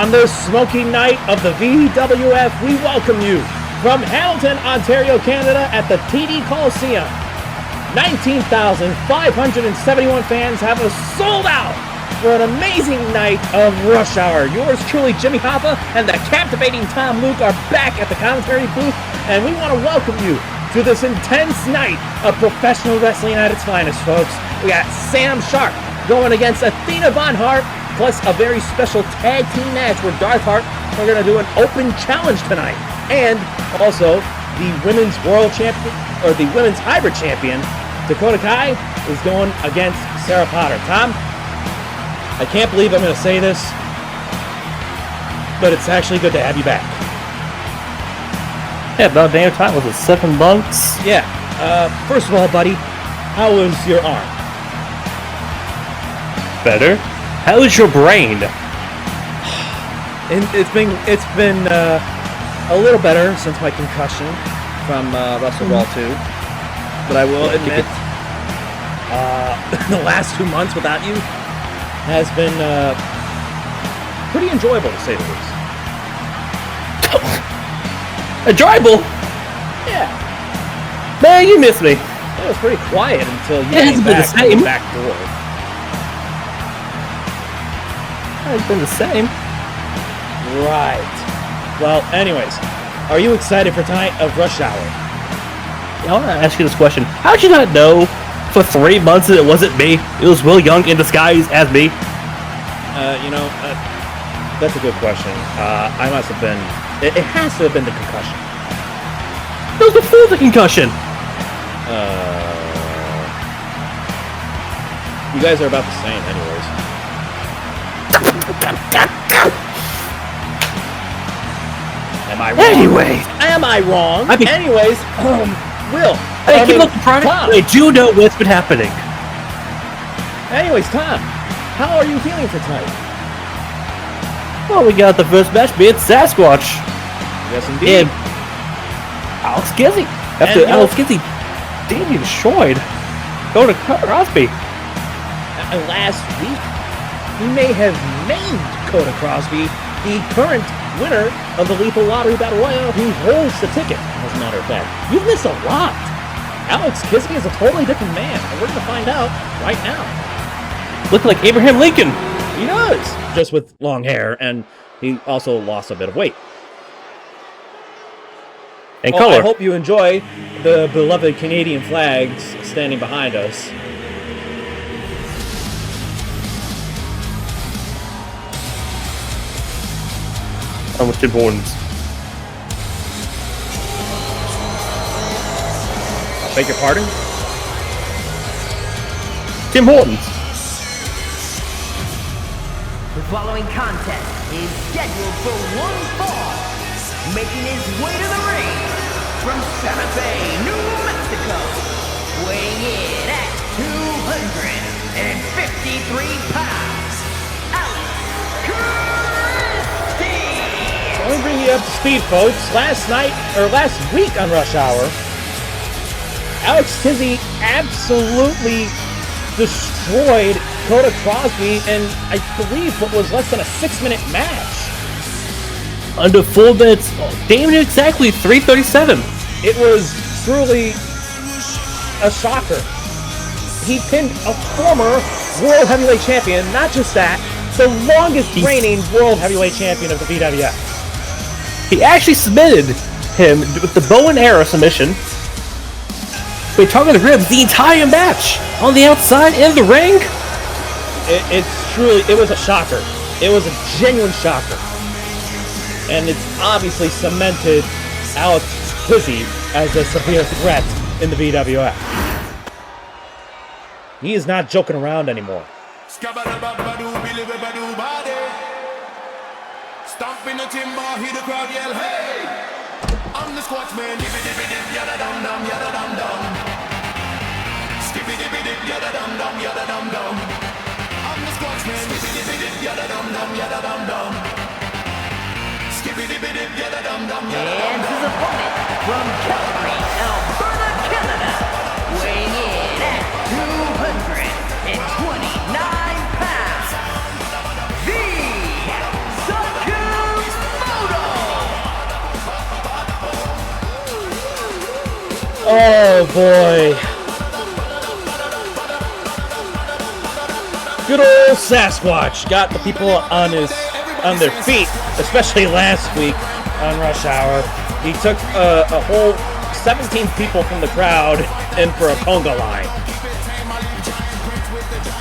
On this smoky night of the VWF, we welcome you from Hamilton, Ontario, Canada at the TD Coliseum. 19,571 fans have us sold out for an amazing night of Rush Hour. Yours truly, Jimmy Hoffa, and the captivating Tom Luke are back at the commentary booth, and we want to welcome you to this intense night of professional wrestling at its finest, folks. We got Sam Sharp going against Athena Von Hart, plus a very special tag team match where Darth Hart are going to do an open challenge tonight. And also, the women's world champion, or the women's hybrid champion, Dakota Kai, is going against Sarah Potter. Tom, I can't believe I'm going to say this, but it's actually good to have you back. Yeah, about damn time. Was it 7 months? Yeah. First of all, buddy, how was your arm? Better. How is your brain? It's been a little better since my concussion from Wrestle Brawl 2, but I will admit the last 2 months without you has been pretty enjoyable, to say the least. Enjoyable? Yeah. Man, you miss me. It was pretty quiet until you came back to the back door. It's been the same. Right. Well, anyways, are you excited for tonight of Rush Hour? I want to ask you this question. How'd you not know for 3 months that it wasn't me? It was Will Young in disguise as me? That's a good question. I must have been... It has to have been the concussion. It was before the concussion. You guys are about the same, anyways. Am I wrong? Anyways. Am I wrong? Anyways, Will. Keep looking product. I do know what's been happening. Anyways, Tom, how are you feeling for tonight? Well, we got the first match being Sasquatch. Yes, indeed. And Alex Kizzy. After Alex Kizzy damn destroyed Go to Crosby. Last week, we may have named Coda Crosby the current winner of the Lethal Lottery Battle Royale, who holds the ticket, as a matter of fact. You've missed a lot. Alex Kisby is a totally different man, and we're going to find out right now. Looking like Abraham Lincoln. He does, just with long hair, and he also lost a bit of weight. And color. I hope you enjoy the beloved Canadian flags standing behind us. I'm with Tim Hortons. I beg your pardon? Tim Hortons. The following contest is scheduled for one fall. Making his way to the ring from Santa Fe, New Mexico. Weighing in at 253 pounds. Let me bring you up to speed, folks. Last week on Rush Hour, Alex Tizzy absolutely destroyed Coda Crosby in, I believe, what was less than a 6-minute match. Under 4 minutes, damn it, exactly 3:37. It was truly a shocker. He pinned a former World Heavyweight Champion, not just that, the longest reigning World Heavyweight Champion of the VWF. He actually submitted him with the bow and arrow submission. He targeted the ribs the entire match, on the outside, in the ring. It was a shocker. It was a genuine shocker. And it's obviously cemented Alex Kizzy as a severe threat in the VWF. He is not joking around anymore. Stomp in the timber, hear the crowd yell, hey! I'm the Squatchman, dibby dibby dip, yada dum dum, yada dum dum. Skippy dibby dip, yada dum dum, yada dum dum. I'm the Squatchman, dibby dibby dip, yada dum dum, yada dum dum. Skippy dibby dip, yada dum dum, yada dum And dum. his opponent from Calgary, Alberta, Canada, weighing in at 229 pounds, the Oh boy. Good old Sasquatch got the people on their feet, especially last week on Rush Hour. He took a whole 17 people from the crowd in for a conga line.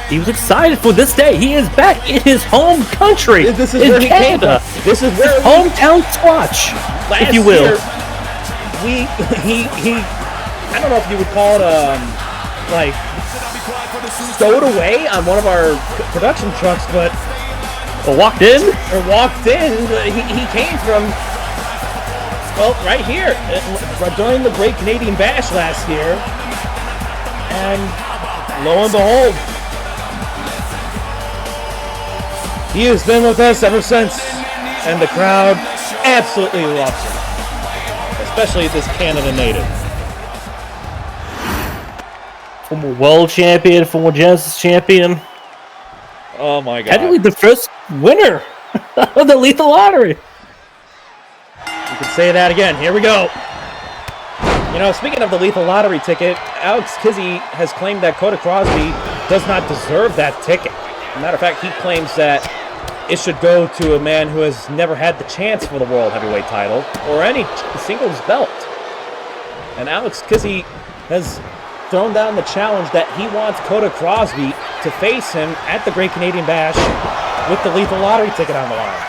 He was excited for this day. He is back in his home country, This is in where he came Canada. from. This is where Hometown Squatch, if you will. Year, he I don't know if you would call it like stowed away on one of our production trucks, but Walked in. He came from, well, right here during the Great Canadian Bash last year, and lo and behold, he has been with us ever since, and the crowd absolutely loves him, especially this Canada native. Former world champion, former Genesis champion. Oh my God. Technically the first winner of the Lethal Lottery. You can say that again. Here we go. You know, speaking of the Lethal Lottery ticket, Alex Kizzy has claimed that Coda Crosby does not deserve that ticket. As a matter of fact, he claims that it should go to a man who has never had the chance for the World Heavyweight title or any singles belt. And Alex Kizzy has thrown down the challenge that he wants Coda Crosby to face him at the Great Canadian Bash with the Lethal Lottery ticket on the line.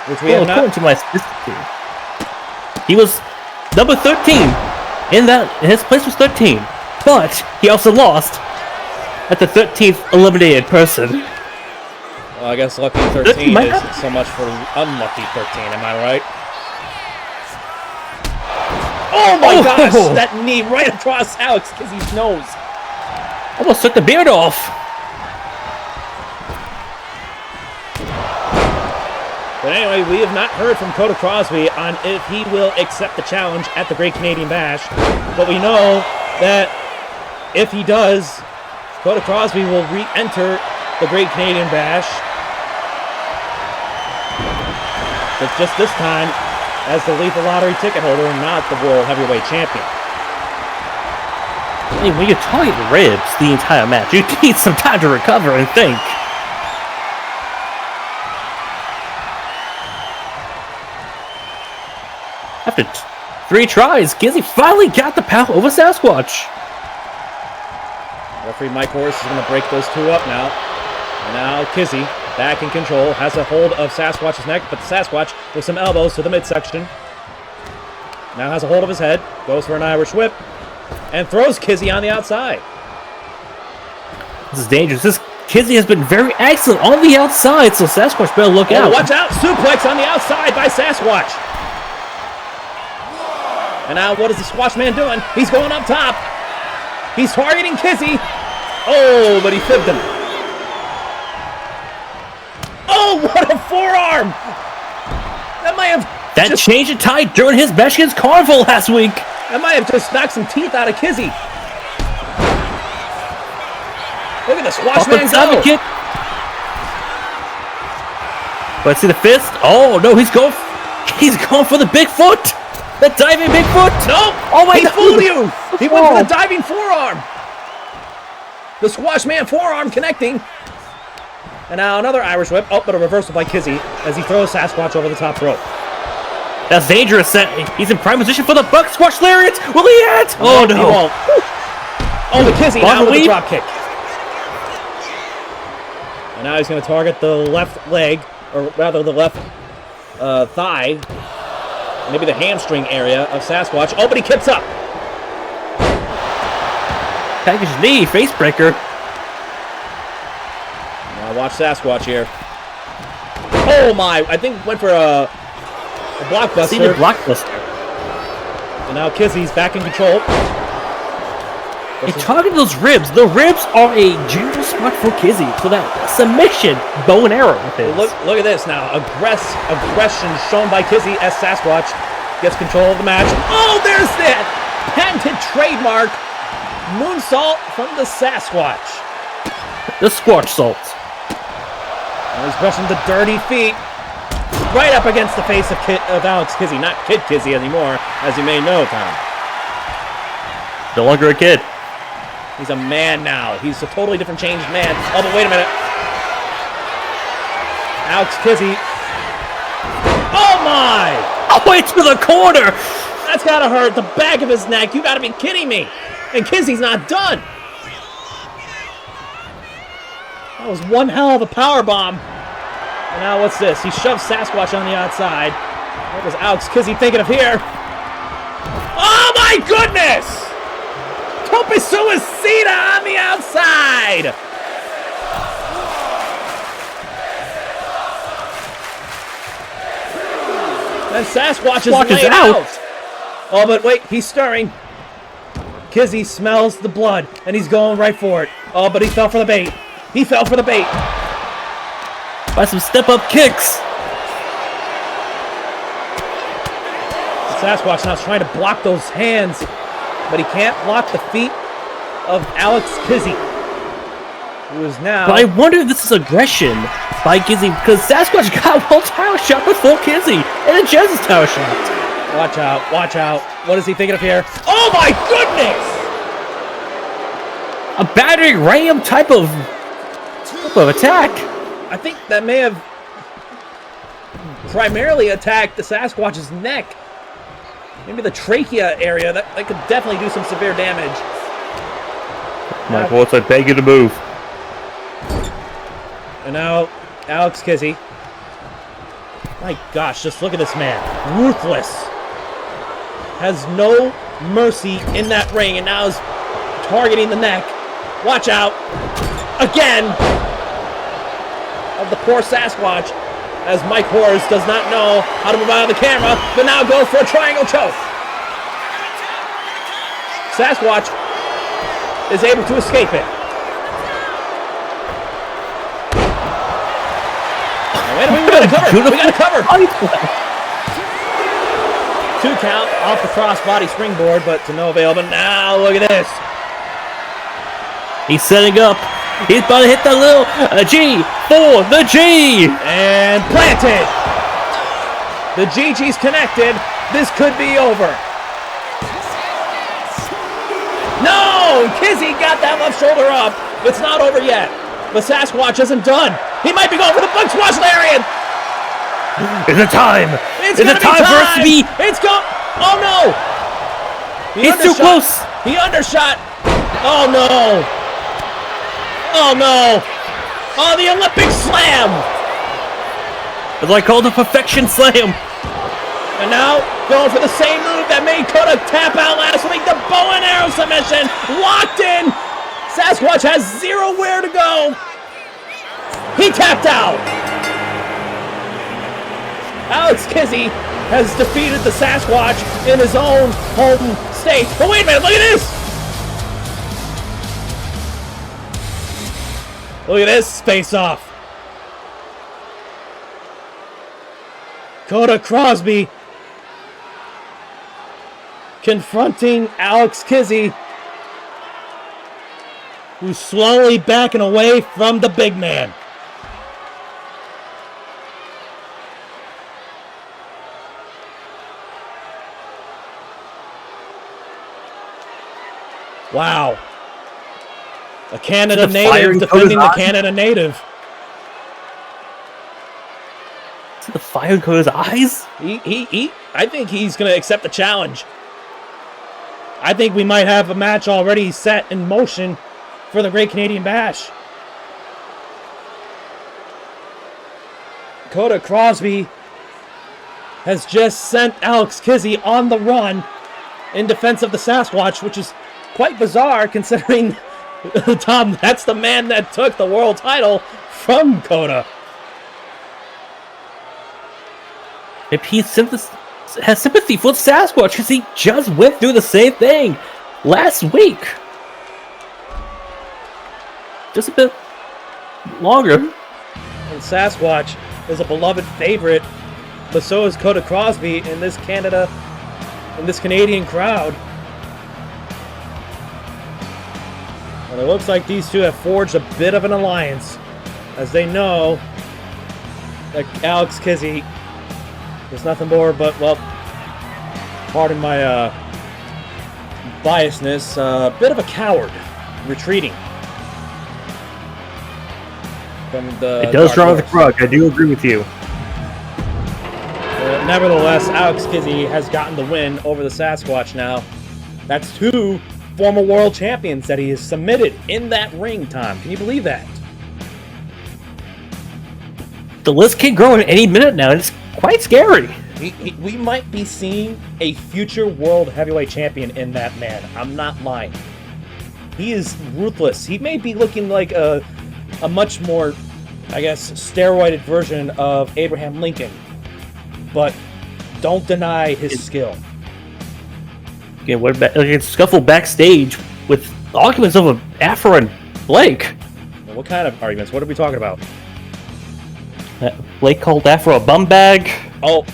Which we have not. According to my statistics, he was number 13. His place was 13, but he also lost at the 13th eliminated person. Well, I guess lucky 13 is so much for unlucky 13. Am I right? Oh my gosh! That knee right across Alex Kizzy's nose. Almost took the beard off. But anyway, we have not heard from Coda Crosby on if he will accept the challenge at the Great Canadian Bash. But we know that if he does, Coda Crosby will re-enter the Great Canadian Bash. But just this time, as the Lethal Lottery ticket holder and not the World Heavyweight Champion. I mean, when you're targeting ribs the entire match, you need some time to recover and think. After 3 tries, Kizzy finally got the power over Sasquatch. Referee Mike Horse is going to break those two up now. And now Kizzy, back in control, has a hold of Sasquatch's neck, but Sasquatch with some elbows to the midsection. Now has a hold of his head, goes for an Irish whip, and throws Kizzy on the outside. This is dangerous. This Kizzy has been very excellent on the outside, so Sasquatch better look out. Watch out! Suplex on the outside by Sasquatch. And now what is the Squatch Man doing? He's going up top. He's targeting Kizzy. Oh, but he fibbed him. Oh, what a forearm! That might have changed the tide during his match against Carnival last week. That might have just knocked some teeth out of Kizzy. Look at the Squash Man go. Kick. Let's see the fist. Oh no, he's going for the Bigfoot. The diving Bigfoot. No, he fooled you. He went for the diving forearm. The Squash Man forearm connecting. And now another Irish whip. Oh, but a reversal by Kizzy as he throws Sasquatch over the top rope. That's dangerous. He's in prime position for the buck squash lariat. Will he hit? Oh no. He won't. Oh, the Kizzy now with the drop kick. And now he's going to target the left leg or rather the left thigh, maybe the hamstring area of Sasquatch. Oh, but he kicks up. Package knee, face breaker. Now watch Sasquatch here. Oh my! I think went for a blockbuster. See the blockbuster. And now Kizzy's back in control. Hey, target those ribs. The ribs are a gentle spot for Kizzy. So that submission, bow and arrow with his. Look at this now. Aggression shown by Kizzy as Sasquatch gets control of the match. Oh, there's that patented trademark moonsault from the Sasquatch. The Squatch Salt. And he's brushing the dirty feet right up against the face of Alex Kizzy. Not Kid Kizzy anymore, as you may know, Tom. No longer a kid. He's a man now. He's a totally different changed man. Oh, but wait a minute. Alex Kizzy. Oh, my! Oh, it's to the corner! That's gotta hurt. The back of his neck. You gotta be kidding me. And Kizzy's not done. That was one hell of a power bomb. And now what's this? He shoves Sasquatch on the outside. What was Alex Kizzy thinking of here? Oh, my goodness! Tope Suicida on the outside! And Sasquatch is laying out. Oh, but wait, he's stirring. Kizzy smells the blood, and he's going right for it. Oh, but he fell for the bait. He fell for the bait. By some step-up kicks. Sasquatch now is trying to block those hands, but he can't block the feet of Alex Kizzy, who is now... But I wonder if this is aggression by Kizzy, because Sasquatch got one tower shot before Kizzy, and a Jez's tower shot. Watch out, watch out. What is he thinking of here? Oh my goodness! A battering ram type of attack. I think that may have primarily attacked the Sasquatch's neck. Maybe the trachea area. That could definitely do some severe damage. My boys, I beg you to move. And now, Alex Kizzy. My gosh, just look at this man. Ruthless. Has no mercy in that ring, and now is targeting the neck. Watch out. Again. Of the poor Sasquatch, as Mike Horse does not know how to move out of the camera, but now goes for a triangle choke. Sasquatch is able to escape it. Wait a minute, we gotta cover. We gotta cover. 2 count off the crossbody springboard, but to no avail. But now look at this. He's setting up. He's about to hit the little G for the G. And planted. The GG's connected. This could be over. No! Kizzy got that left shoulder up. It's not over yet. But Sasquatch isn't done. He might be going for the bug squash lariat. It's a time. It's a time for us to be. It's go. Oh no! It's too close. He undershot. Oh no! Oh no! Oh, the Olympic slam! As I call the perfection slam. And now going for the same move that made Kota tap out last week. The bow and arrow submission locked in. Sasquatch has zero where to go. He tapped out. Alex Kizzy has defeated the Sasquatch in his own home state. But wait a minute, look at this! Look at this face-off. Kota Crosby confronting Alex Kizzy, who's slowly backing away from the big man. Wow. A Canada native defending the Canada native. See the fire in Kota's eyes? I think he's going to accept the challenge. I think we might have a match already set in motion for the Great Canadian Bash. Kota Crosby has just sent Alex Kizzy on the run in defense of the Sasquatch, which is quite bizarre considering, Tom, that's the man that took the world title from Kota. Maybe he has sympathy for Sasquatch because he just went through the same thing last week. Just a bit longer. And Sasquatch is a beloved favorite, but so is Kota Crosby in this Canadian crowd. Well, it looks like these two have forged a bit of an alliance, as they know that Alex Kizzy is nothing more but, well, pardon my biasness, a bit of a coward, retreating from the. It does draw the crowd. I do agree with you. Nevertheless, Alex Kizzy has gotten the win over the Sasquatch now. That's 2 former world champions that he has submitted in that ring, Tom. Can you believe that? The list can grow in any minute now, and it's quite scary. We might be seeing a future world heavyweight champion in that man. I'm not lying. He is ruthless. He may be looking like a much more, I guess, steroided version of Abraham Lincoln. But don't deny his skill. Yeah, what about a scuffle backstage with arguments over Afro and Blake? What kind of arguments? What are we talking about? Blake called Afro a bum bag. Oh.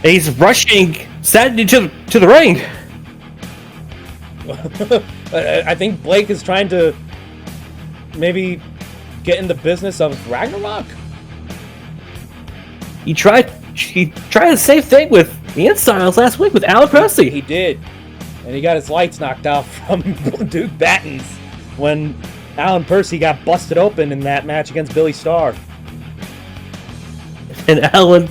He's rushing Saturday to the ring. I think Blake is trying to maybe get in the business of Ragnarok. He tried the same thing with the Insiders last week with Alan Percy. He did. And he got his lights knocked out from Duke Battens when Alan Percy got busted open in that match against Billy Starr. And Alan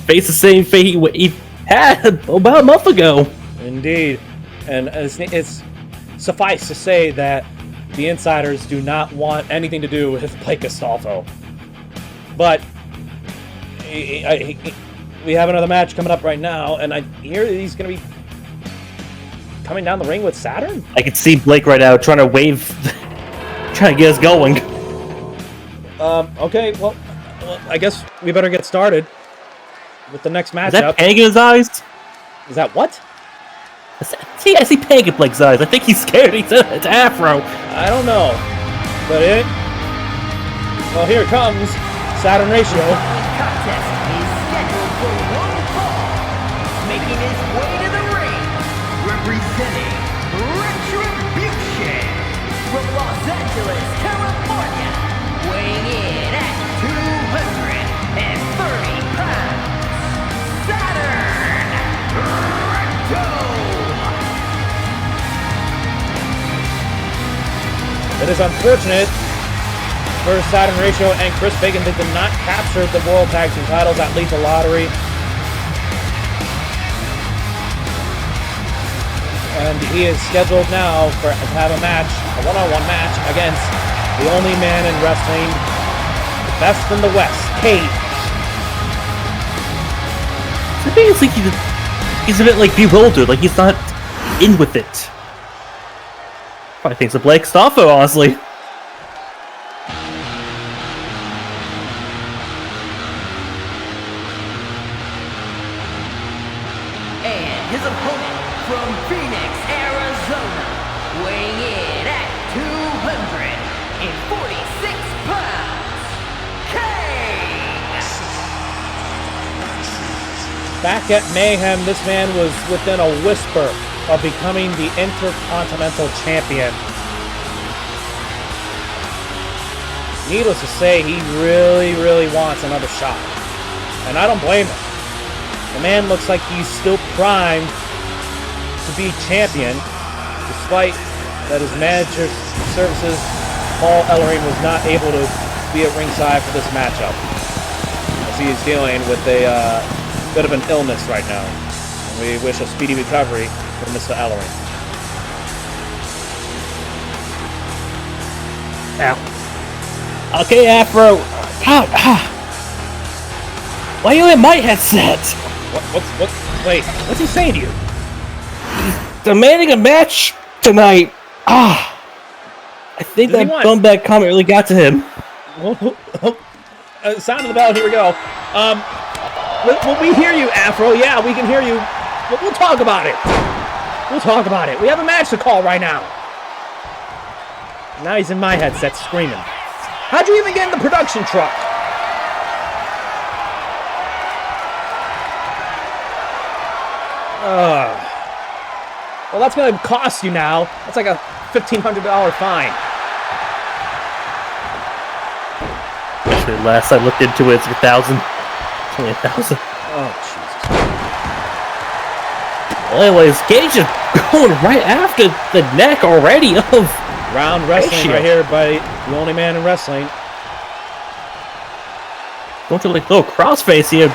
faced the same fate he had about a month ago. Indeed. And it's suffice to say that the Insiders do not want anything to do with Blake Astolfo. But we have another match coming up right now, and I hear he's going to be coming down the ring with Saturn? I can see Blake right now trying to trying to get us going. Okay, well, I guess we better get started with the next matchup. Is that panic in his eyes? Is that what? I see panic in Blake's eyes. I think he's scared. It's Afro. I don't know. But well, here it comes. Saturn Ratio. Contest is scheduled for one fall. Making his way to the ring, representing Retribution from Los Angeles, California, weighing in at 230 pounds, Saturn Recto. It is unfortunate for Saturn Ratio and Chris Bacon. They did not capture the World Tag Team titles at Lethal Lottery. And he is scheduled now to have a match, a one-on-one match against the only man in wrestling, the best in the West, Cage. I think it's like he's a bit like bewildered, like he's not in with it. Probably thinks of Blake Astolfo, honestly. And his opponent from Phoenix, Arizona, weighing in at 246 pounds, King! Back at Mayhem, this man was within a whisper of becoming the Intercontinental Champion. Needless to say, he really, really wants another shot. And I don't blame him. The man looks like he's still primed to be champion, despite that his manager's services, Paul Ellering, was not able to be at ringside for this matchup, as he is dealing with a bit of an illness right now. And we wish a speedy recovery for Mr. Ellering. Ow. Okay, Afro. Why are you in my headset? Wait, what's he saying to you? Demanding a match tonight. I think Does he that want- scumbag comment really got to him. Sound of the bell, here we go. We hear you, Afro. Yeah, we can hear you. We'll talk about it. We'll talk about it. We have a match to call right now. Now he's in my headset screaming. How'd you even get in the production truck? Well, that's going to cost you now. That's like a $1,500 fine. Actually, last I looked into it, it's 1,000. It's only 1,000. Oh, Jesus. Well, anyways, Gage is going right after the neck already of Round wrestling Ratio. right here by the only man in wrestling. Don't you like little crossface here?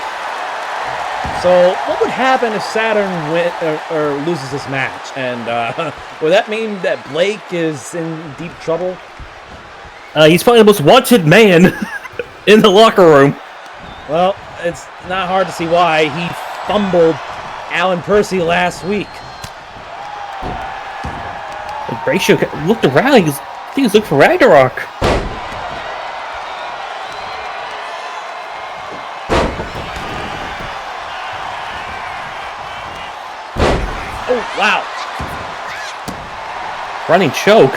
So, what would happen if Saturn or loses this match? And would that mean that Blake is in deep trouble? He's probably the most wanted man in the locker room. Well, it's not hard to see why. He fumbled Alan Percy last week. And Ratio looked around. I think he was looking for Ragnarok. Oh, wow. Running choke.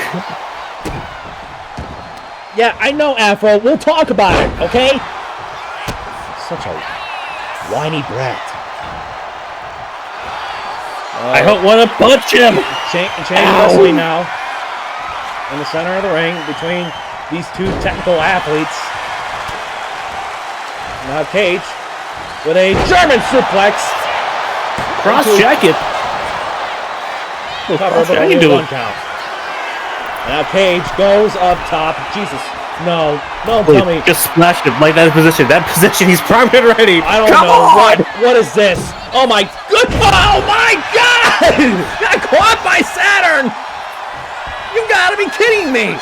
Yeah, I know, Afro. We'll talk about it, okay? Such a whiny brat. I don't want to punch him. Change wrestling now. In the center of the ring between these two technical athletes. Now Cage with a German suplex. Cross jacket. Cover, but only one count. Now Cage goes up top. Jesus. No. Don't tell me. Just splashed him like that position. That position, he's primed and ready. I don't Come know. on! What is this? Oh my good. Oh my God! Got caught by Saturn! You gotta be kidding me!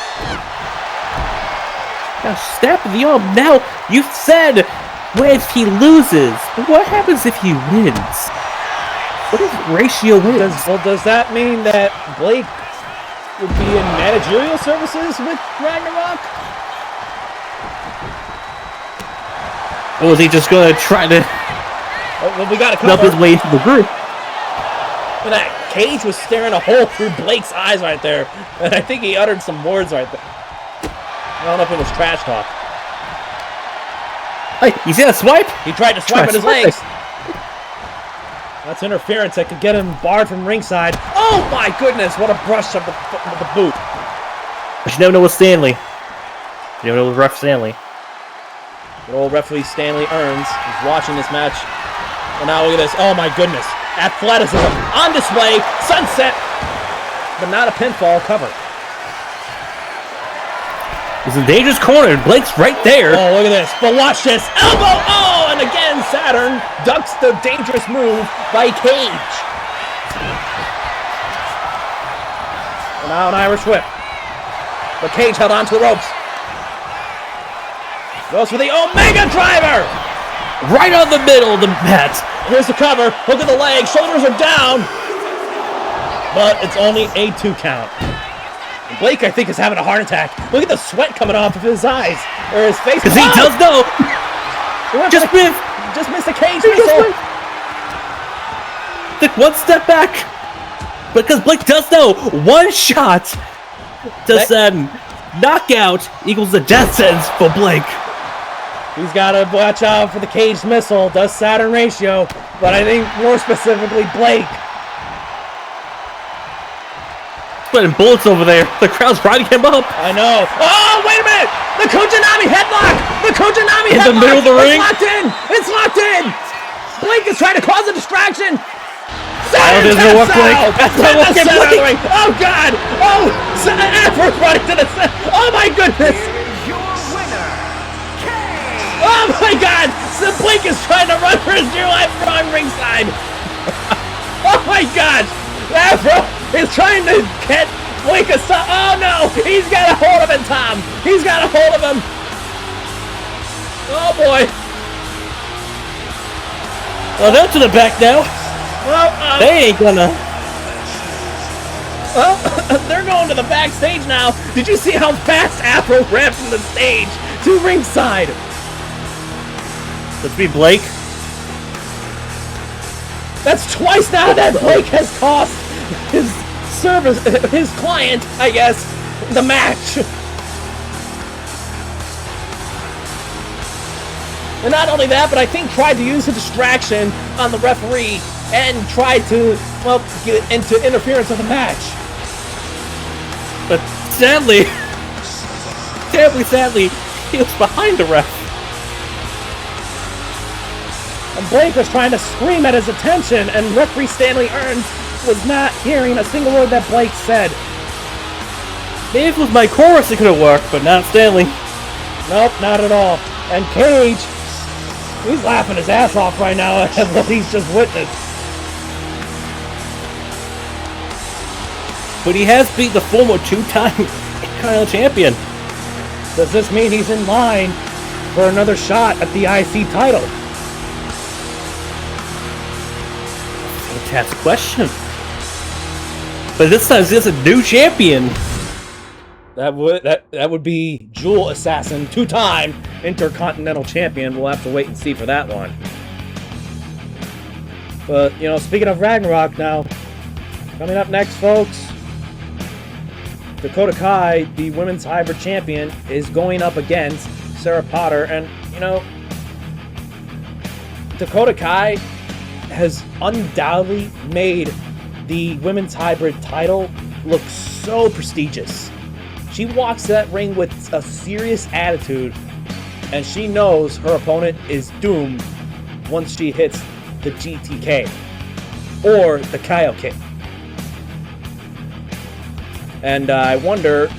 Now step the arm. Now, you said what if he loses? But what happens if he wins? What if Ratio wins? Does that mean that Blake would be in managerial services with Ragnarok? Or was he just going to try to Well, we got to snub his way into the group? And that Cage was staring a hole through Blake's eyes right there. And I think he uttered some words right there. I don't know if it was trash talk. Hey, you see that swipe? He tried to swipe at his Swipe. legs. That's interference that could get him barred from ringside. Oh my goodness, what a brush of the boot. But you never know with Stanley. You never know with Ref Stanley. Good old referee Stanley Earns is watching this match. And now look at this. Oh my goodness. Athleticism on display. Sunset. But not a pinfall cover. He's in dangerous corner. Blake's right there. Oh, look at this. But watch this. Elbow. Oh, and again, Saturn ducks the dangerous move by Cage. And now an Irish whip. But Cage held on to the ropes. Goes for the Omega Driver. Right on the middle of the mat. Here's the cover. Look at the legs. Shoulders are down. But it's only a 2 count. And Blake, I think, is having a heart attack. Look at the sweat coming off of his eyes. Or his face. Because he does know. Just miss. Just missed the Cage missile. Took one step back. Because Blake does know. One shot to send knockout equals the death sentence for Blake. He's got to watch out for the Cage missile. Does Saturn Ratio. But I think more specifically Blake. Sweating bullets over there. The crowd's riding him up. I know. Oh, wait a minute! The Kujanami headlock! The Kujanami headlock! In the middle of the ring? It's locked in! It's locked in! Blake is trying to cause a distraction! I don't think it's gonna work, Blake. That's not working, Blake. Oh, God! Oh! Afro's running to the center! Oh, my goodness! Your winner, Kane. Oh, my God! So Blake is trying to run for his dear life from ringside! Oh, my God! Afro is trying to get Blake a stop. Oh no! He's got a hold of him, Tom! He's got a hold of him! Oh boy. Oh, they're to the back now. Well, They ain't gonna. well, they're going to the backstage now. Did you see how fast Afro ran from the stage to ringside? Let's be Blake. That's twice now that Blake has cost his client, I guess, the match. And not only that, but I think tried to use a distraction on the referee and tried to, well, get into interference of the match. But sadly, he was behind the ref. And Blake was trying to scream at his attention, and referee Stanley Ernst was not hearing a single word that Blake said. Maybe if it was my chorus it could have worked, but not Stanley. Nope, not at all. And Cage, he's laughing his ass off right now at what he's just witnessed. But he has beat the former two-time Intercontinental Champion. Does this mean he's in line for another shot at the IC title? Fantastic question. But this time there's a new champion. That would be Jewel Assassin, two-time Intercontinental Champion. We'll have to wait and see for that one. But, you know, speaking of Ragnarok now, coming up next, folks, Dakota Kai, the Women's Hybrid Champion, is going up against Sarah Potter. And, you know, Dakota Kai has undoubtedly made the Women's Hybrid title look so prestigious. She walks that ring with a serious attitude, and she knows her opponent is doomed once she hits the GTK or the Kaioken. And I wonder,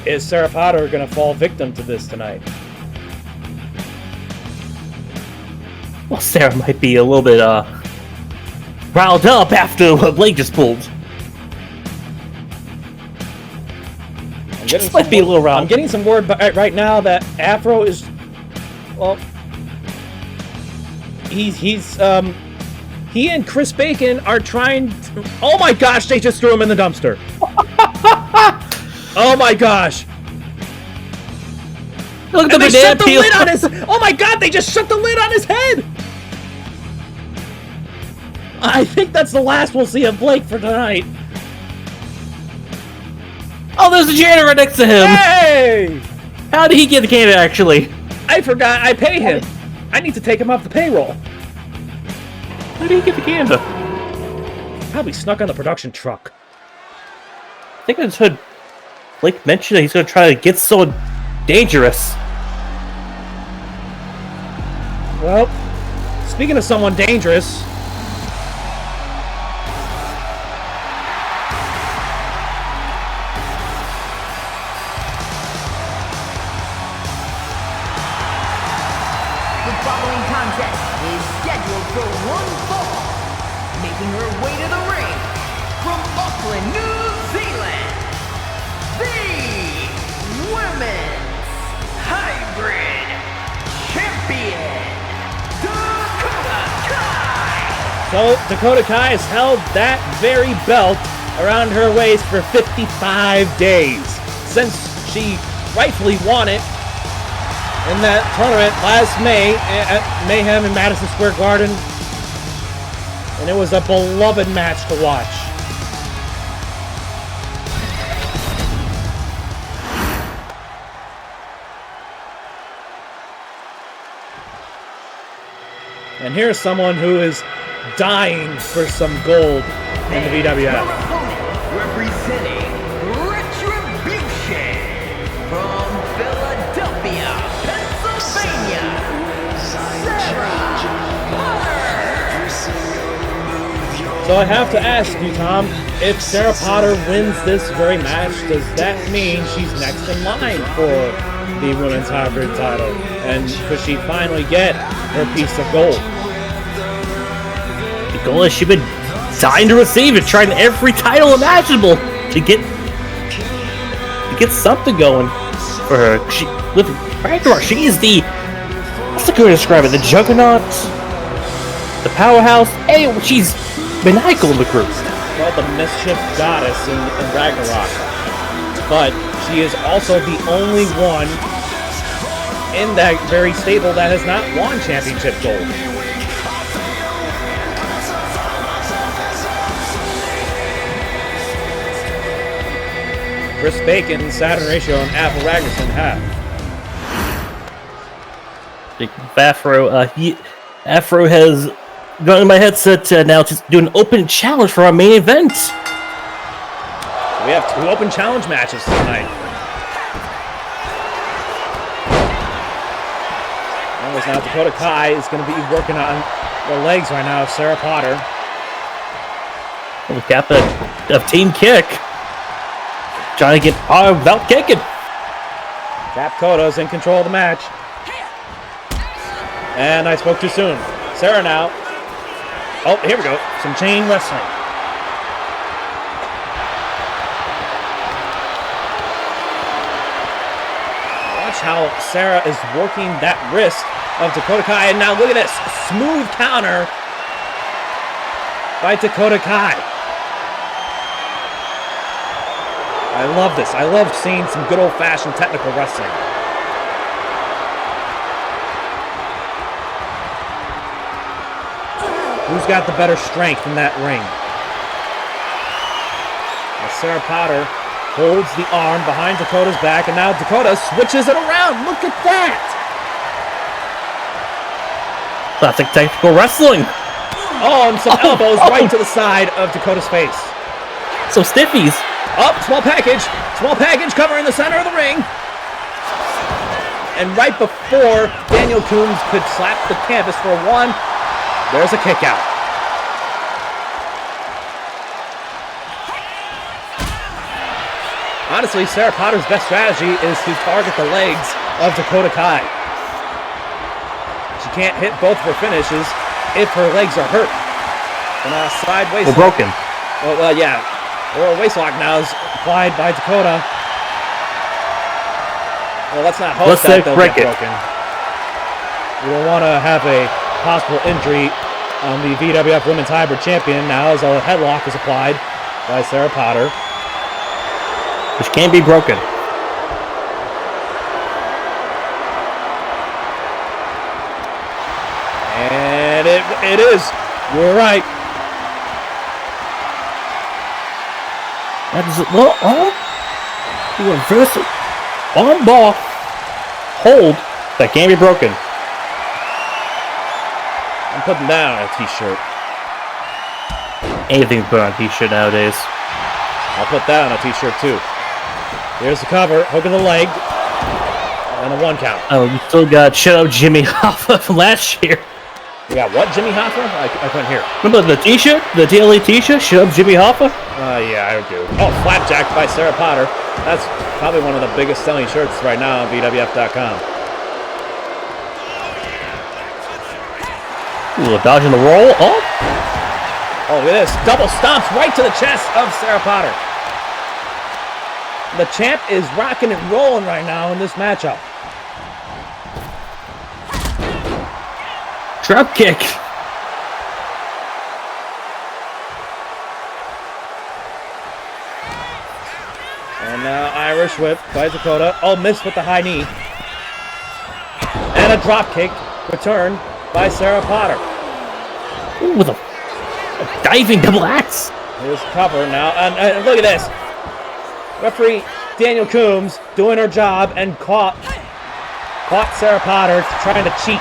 is Sarah Potter going to fall victim to this tonight? Well, Sarah might be a little bit riled up after what Blake just pulled. Just might be a little riled. I'm getting some word right now that Afro is, well, he and Chris Bacon are trying to, oh my gosh, they just threw him in the dumpster. Oh my gosh. Look at And the they shut the banana peel. lid on his, oh my god, they just shut the lid on his head. I think that's the last we'll see of Blake for tonight. Oh, there's a janitor right next to him. Hey! How did he get the candy, actually? I forgot I pay him. I need to take him off the payroll. How did he get the candy? Probably snuck on the production truck. I think I just heard Blake mention that he's going to try to get so dangerous. Well, speaking of someone dangerous, The following contest is scheduled for one fall. Making her way to the ring from Auckland, New Zealand, the Women's Hybrid Champion, Dakota Kai. so Dakota Kai has held that very belt around her waist for 55 days since she rightfully won it in that tournament last May at Mayhem in Madison Square Garden. And it was a beloved match to watch. And here's someone who is dying for some gold in the Her VWF. opponent, representing Retribution from Philadelphia, Pennsylvania, Sarah Potter. So I have to ask you, Tom, if Sarah Potter wins this very match, does that mean she's next in line for the Women's Hybrid title? And could she finally get her piece of gold? The goal is she's been dying to receive it, trying every title imaginable to get something going for her. She with Ragnarok, she is the That's the good way to describe it. The Juggernaut, the powerhouse. Hey, she's maniacal in the group. Well, the mischief goddess in Ragnarok. But she is also the only one in that very stable that has not won championship gold. Chris Bacon, Saturn Ratio, and Apple Ragnarsson have. Afro has gotten my headset now to do an open challenge for our main event. We have 2 open challenge matches tonight. Now Dakota Kai is going to be working on the legs right now of Sarah Potter. The captain of Team Kick. Trying to get Potter without kicking. Cap Kota's in control of the match. And I spoke too soon. Sarah now. Oh, here we go. Some chain wrestling. Watch how Sarah is working that wrist of Dakota Kai. And now look at this. Smooth counter by Dakota Kai. I love this. I love seeing some good old-fashioned technical wrestling. Who's got the better strength in that ring? As Sarah Potter holds the arm behind Dakota's back, and now Dakota switches it around. Look at that! Classic technical wrestling. Oh, and some elbows right to the side of Dakota's face. Some stiffies. Up, small package. Small package covering the center of the ring. And right before Daniel Coombs could slap the canvas for a 1, there's a kick out. Honestly, Sarah Potter's best strategy is to target the legs of Dakota Kai. She can't hit both of her finishes if her legs are hurt. And sideways. Or broken. Well, yeah. Or a waist lock now is applied by Dakota. Well, let's not hope that they'll get broken. We don't want to have a possible injury on the VWF Women's Hybrid Champion now as a headlock is applied by Sarah Potter. Which can be broken. And it is. You're right. That is reversal. On ball. Hold. That can't be broken. I'm putting down a t-shirt. Anything to put on a t-shirt nowadays. I'll put that on a t-shirt too. Here's the cover, hooking the leg, and a 1 count. Oh, you still got shut up Jimmy Hoffa from last year. You got what, Jimmy Hoffa? I couldn't hear. Remember the t-shirt? The DLE t-shirt? Shut up Jimmy Hoffa? Yeah, I do. Oh, flapjack by Sarah Potter. That's probably one of the biggest selling shirts right now on VWF.com. Ooh, dodging the roll. Oh, look at this. Double stomps right to the chest of Sarah Potter. The champ is rocking and rolling right now in this matchup. drop kick. And now Irish whip by Dakota. Oh, missed with the high knee. And a drop kick return by Sarah Potter. Ooh, with a diving double axe. Here's cover now. And look at this. Referee Daniel Coombs doing her job and caught Sarah Potter trying to cheat.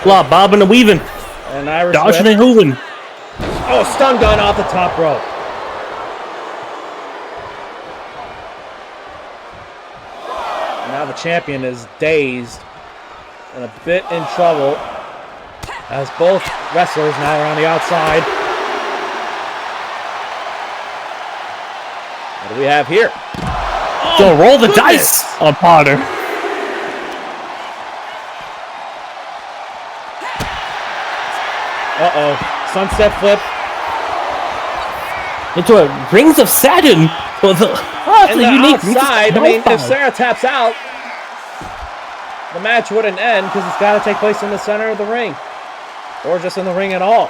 Blah, bobbing and weaving. And Irish dodging whip. and hooving. Oh, stun gun off the top rope. Now the champion is dazed and a bit in trouble as both wrestlers now are on the outside. What do we have here? Oh, so roll the goodness. dice on Potter. Uh-oh. Sunset flip. Into a Rings of Saturn. Well, And the unique outside, I mean, if Sarah taps out, the match wouldn't end because it's got to take place in the center of the ring. Or just in the ring at all.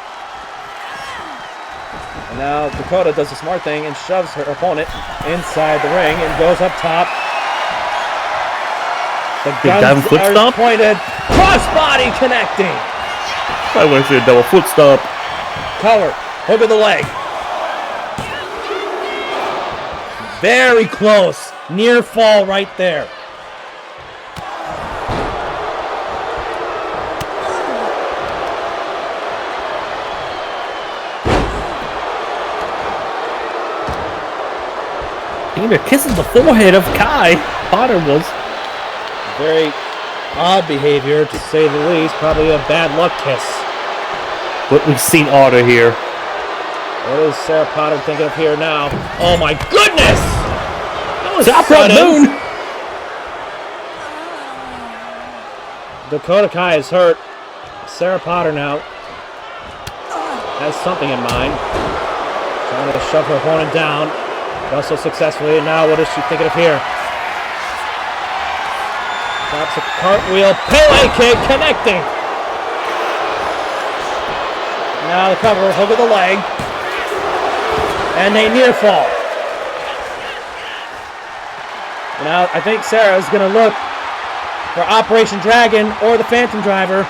And now Dakota does the smart thing and shoves her opponent inside the ring and goes up top. The guns are pointed. Crossbody connecting. I went to a double foot stop. Cover. Hook of the leg. Very close. Near fall right there. Even kisses the forehead of Kai. Potter was. Very odd behavior, to say the least. Probably a bad luck kiss. But we've seen Otter here. What is Sarah Potter thinking of here now? Oh my goodness! That was Top Rock sudden. Moon! Dakota Kai is hurt. Sarah Potter now has something in mind. Trying to shove her opponent down. Also successfully, and now what is she thinking of here? Drops a cartwheel, Pele kick, connecting. Now the cover, hook of the leg. And a near fall. Now I think Sarah is going to look for Operation Dragon or the Phantom Driver.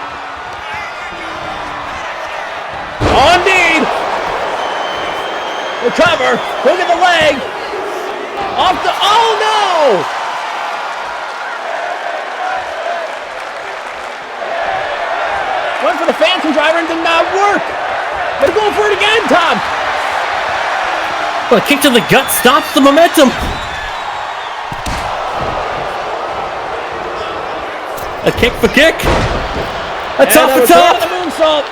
Oh, indeed! The cover, hook of the leg. Off the, oh no! Went for the Phantom Driver and did not work. But going for it again, Tom. Well, a kick to the gut stops the momentum. A kick for kick. A top for top. The moonsault.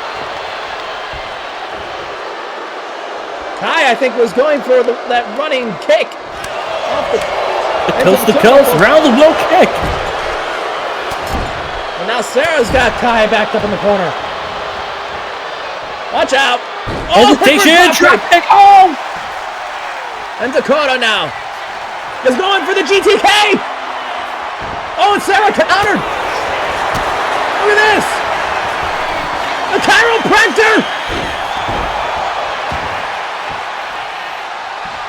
Kai, I think, was going for that running kick. The coast to coast, round the wheel kick. And now Sarah's got Kai backed up in the corner. Watch out. Hesitation, drop kick. Oh! And Dakota now is going for the GTK. Oh, and Sarah countered. Look at this. The chiropractor.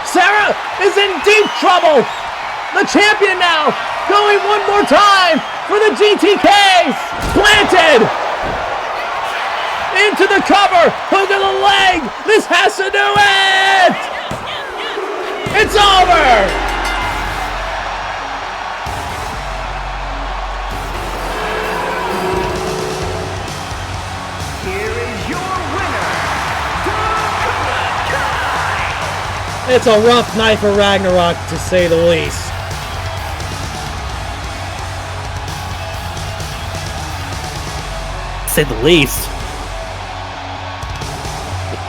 Sarah is in deep trouble. The champion now going one more time for the GTKs. Planted. Into the cover. Hook of the leg. This has to do it. It's over. Here is your winner, Dakota Kai! It's a rough night for Ragnarok, to say the least. Say the least.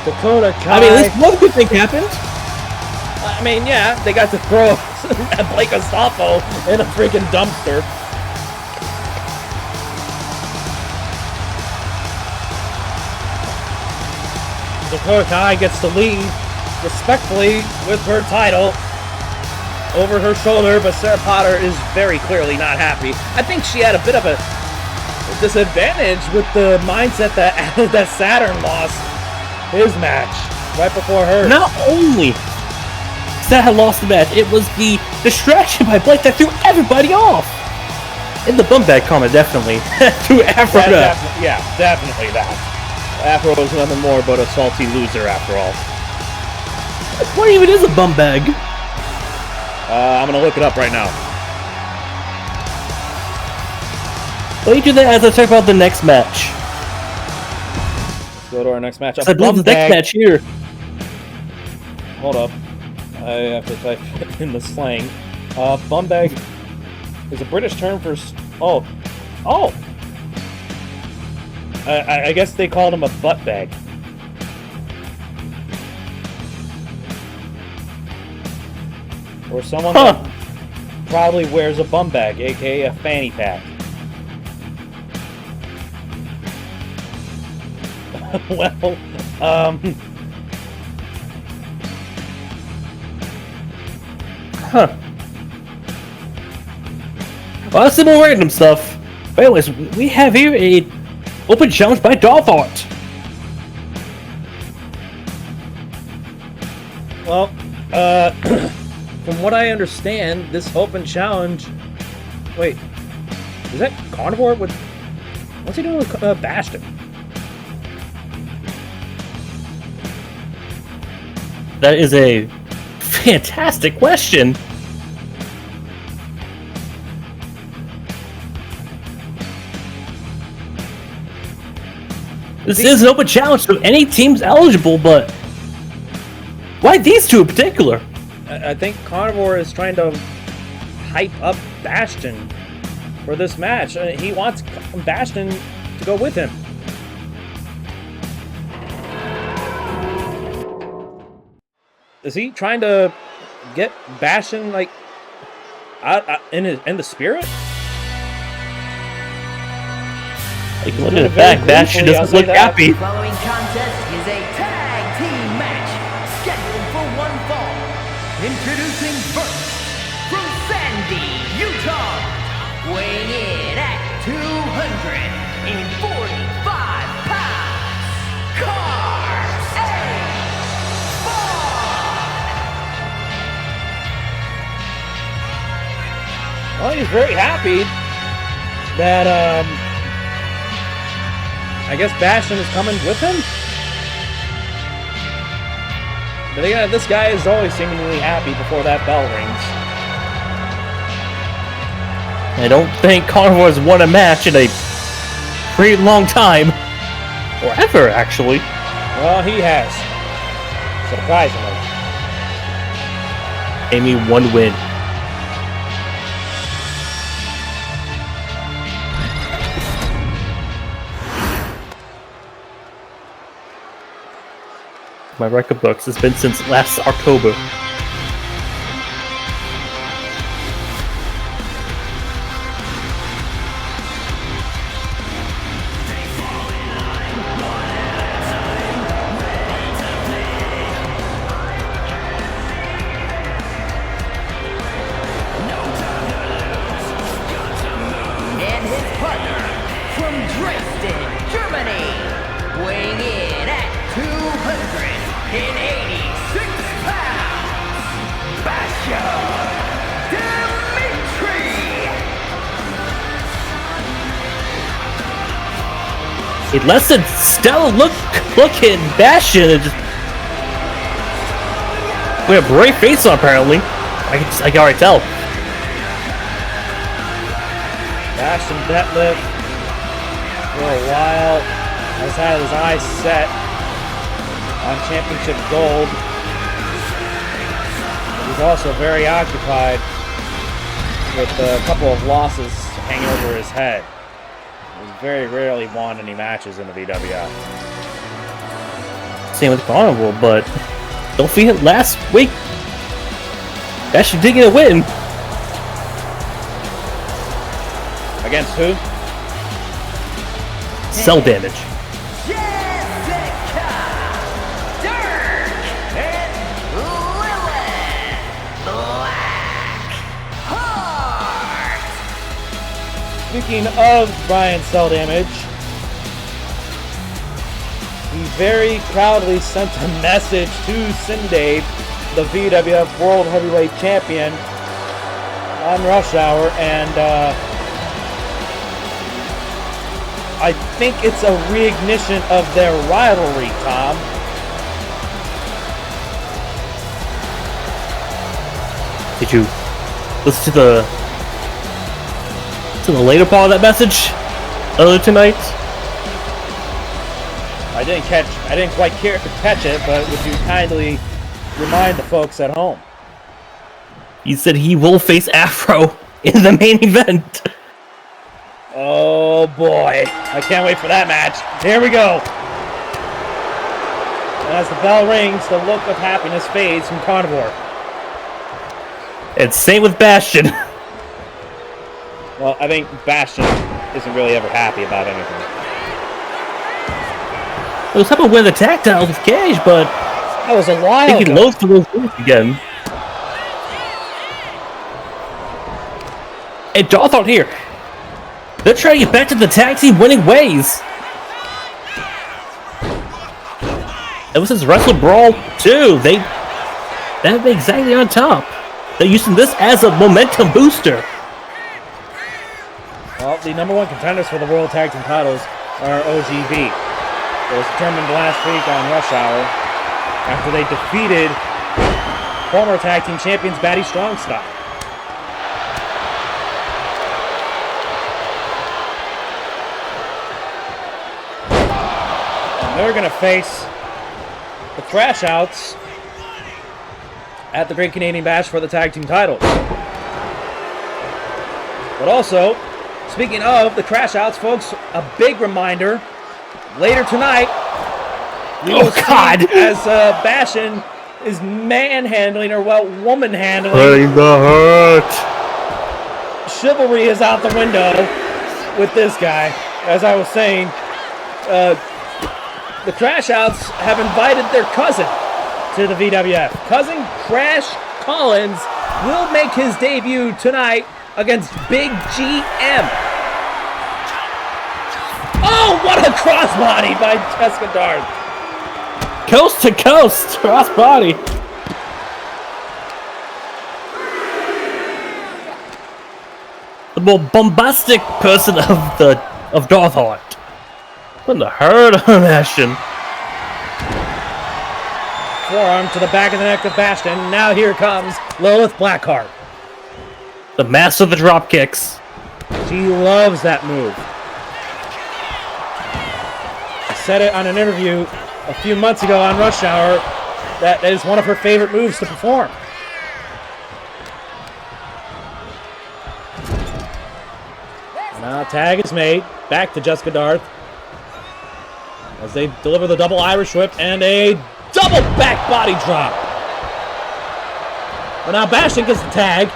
Dakota Kai. I mean, at least one good thing happened. I mean, yeah, they got to throw Blake Astolfo in a freaking dumpster. Dakota Kai gets the lead respectfully with her title over her shoulder, but Sarah Potter is very clearly not happy. I think she had a bit of a disadvantage with the mindset that that Saturn lost his match right before her. Not only Sat had lost the match, it was the distraction by Blake that threw everybody off. In the bum bag comment, definitely. Threw Africa. Yeah, definitely that. Afro was nothing more but a salty loser after all. What even is a bum bag? I'm gonna look it up right now. Let me do that as I talk about the next match. Let's go to our next match. I believe the next match here. Hold up. I have to type in the slang. Bum bag is a British term for... Oh. I guess they called him a butt bag. Or someone that probably wears a bum bag, aka a fanny pack. Well, Well, that's some more random stuff. But anyways, we have here a open challenge by Dolphart. Well, from what I understand, this open challenge... Wait, is that Carnivore with... What's he doing with Bastion? That is a fantastic question. This is an open challenge, so any team's eligible, but why these two in particular? I think Carnivore is trying to hype up Bastion for this match. He wants Bastion to go with him. Is he trying to get Bastion like out in the spirit? Like, look at the back, Bastion doesn't look happy. The following contest is a tag team match scheduled for one fall. Introducing first, from Sandy, Utah, weighing in at 245 pounds, Cars A. Well, he's very happy that I guess Bastion is coming with him. But again, this guy is always seemingly happy before that bell rings. I don't think Carnivore's won a match in a pretty long time. Or ever, actually. Well, he has. Surprisingly. Amy, one win. My record books has been since last October. And his partner from Dresden, Germany, weighing in at 286 pounds, Bastion Dimitri. A less than stellar looking Bastion and just we have a brave face on apparently. I can already tell. Bastion deadlift for a while has had his eyes set on championship gold. But he's also very occupied with a couple of losses hanging over his head. He's very rarely won any matches in the VWF. Same with Carnival, but don't forget last week Bastion did get a win. Against who? Cell damage. Jessica, Dirk, and Lilith Blackheart. Speaking of Brian Cell Damage, he very proudly sent a message to Sindave, the VWF World Heavyweight Champion, on Rush Hour, and I think it's a reignition of their rivalry, Tom. Did you listen to the later part of that message earlier tonight? I didn't quite catch it, but would you kindly remind the folks at home? He said he will face Afro in the main event. Oh boy, I can't wait for that match. Here we go. And as the bell rings, the look of happiness fades from Carnivore. And same with Bastion. Well, I think Bastion isn't really ever happy about anything. He was happy to win the tag titles with Cage, but That was a while I think he ago. loathes for those wins again. And Dolphart here. They're trying to get back to the tag team winning ways. Ever since Wrestle Brawl 2, they've been exactly on top. They're using this as a momentum booster. Well, the number one contenders for the World Tag Team titles are OGV. It was determined last week on Rush Hour after they defeated former tag team champions Batty Strong Style. And they're going to face the Crash Outs at the Great Canadian Bash for the tag team titles. But also, speaking of the Crash Outs, folks, a big reminder, later tonight, we will see as Bastion is manhandling, or well, woman handling. Putting the hurt. Chivalry is out the window with this guy. As I was saying, the Crash Outs have invited their cousin to the VWF. Cousin Crash Collins will make his debut tonight against Big GM. Oh, what a crossbody by Jessica Darth. Coast to coast, crossbody. The more bombastic person of Darth Hart. Putting the hurt on Bastion. Forearm to the back of the neck of Bastion. Now here comes Lilith Blackheart. The master of the drop kicks. She loves that move. I said it on an interview a few months ago on Rush Hour that is one of her favorite moves to perform. Now tag is made. Back to Jessica Darth as they deliver the double Irish whip and a double back body drop. But now Bastion gets the tag.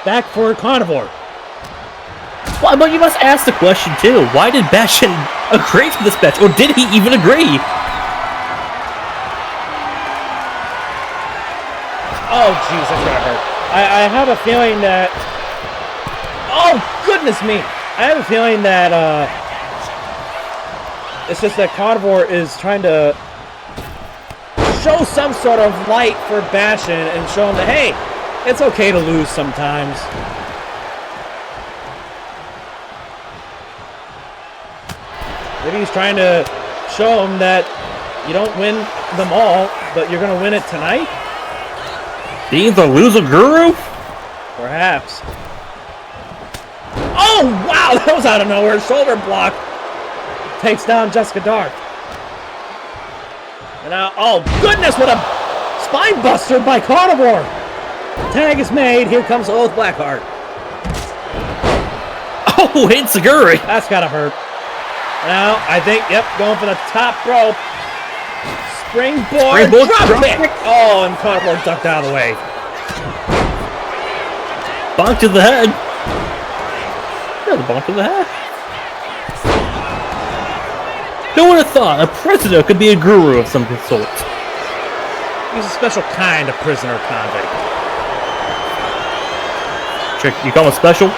Back for Carnivore. Well, but you must ask the question too. Why did Bastion agree to this match? Or did he even agree? Oh, jeez, that's gonna hurt. I have a feeling that... Oh, goodness me! I have a feeling that, it's just that Carnivore is trying to show some sort of light for Bastion and show him that, hey, it's okay to lose sometimes. Maybe he's trying to show him that you don't win them all, but you're gonna win it tonight? Being the loser guru? Perhaps. Oh, wow! That was out of nowhere. Shoulder block. Takes down Jessica Darth. And now, oh, goodness, what a spine buster by Carnivore. Tag is made. Here comes Lilith Blackheart. Oh, Enziguri. That's gotta hurt. Now, I think, yep, going for the top rope. Springboard drop kick. Oh, and Carnivore ducked out of the way. Bonk to the head. Yeah, the bonk to the head. Who would have thought a prisoner could be a guru of some sort? He's a special kind of prisoner convict. Trick, you call him special?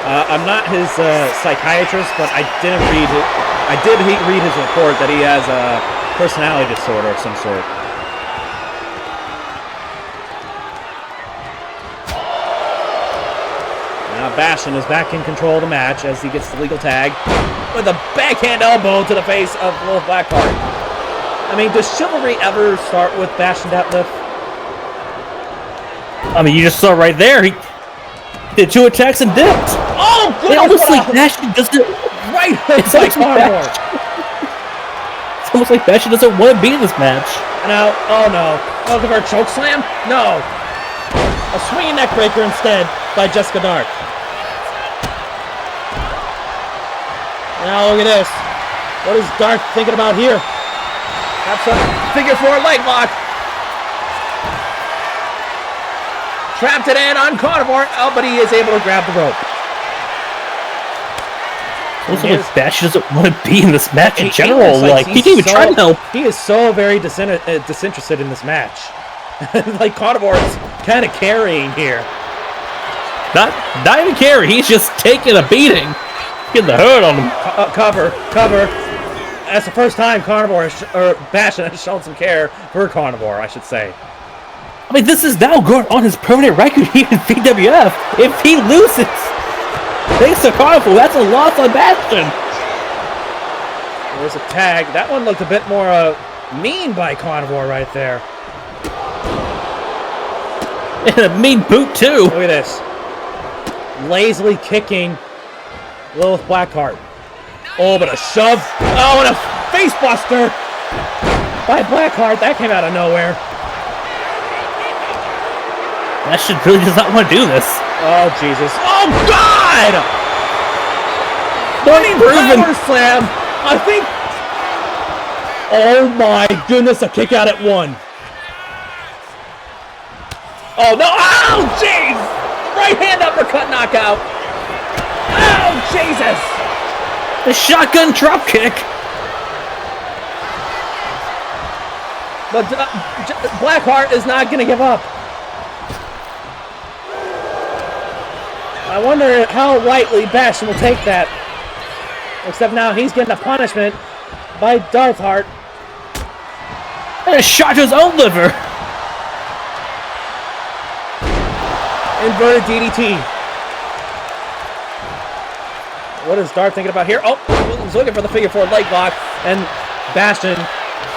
I'm not his psychiatrist, but I didn't read it. I did read his report that he has a personality disorder of some sort. Now Bastion is back in control of the match as he gets the legal tag with a backhand elbow to the face of Lilith Blackheart. I mean, does Chivalry ever start with Bastion deadlift? I mean, you just saw right there. He did 2 attacks and dipped. Oh, It almost like Bastion doesn't. Right hook by Carnivore. It's almost like Bastion doesn't want to be in this match. Now, oh no. Looking for a choke slam? No. A swinging neck breaker instead by Jessica Darth. Now look at this. What is Darth thinking about here? That's a figure 4 leg lock. Trapped it in on Carnivore. Oh, but he is able to grab the rope. Also, like Bastion doesn't want to be in this match in general. Like, he didn't even try to help. He is so very disinterested in this match. Like Carnivore is kind of carrying here. Not even carry. He's just taking a beating. Getting the hurt on him. Cover. That's the first time Bastion has shown some care for Carnivore, I should say. I mean, this is now going on his permanent record here in VWF. If he loses, thanks to Carnivore, that's a loss on Bastion. There's a tag. That one looked a bit more mean by Carnivore right there. And a mean boot, too. Look at this. Lazily kicking Lilith Blackheart. Oh, but a shove. Oh, and a face buster by Blackheart. That came out of nowhere. Bastion really does not want to do this. Oh, Jesus. Oh, God! Running Power slam. I think. Oh, my goodness. A kick out at one. Oh, no. Oh, jeez. Right hand uppercut knockout. Oh, Jesus. The shotgun drop kick. But Blackheart is not going to give up. I wonder how lightly Bastion will take that. Except now he's getting a punishment by Darth Hart. And a shot to his own liver. Inverted DDT. What is Darth thinking about here? Oh, he's looking for the figure four leg lock, and Bastion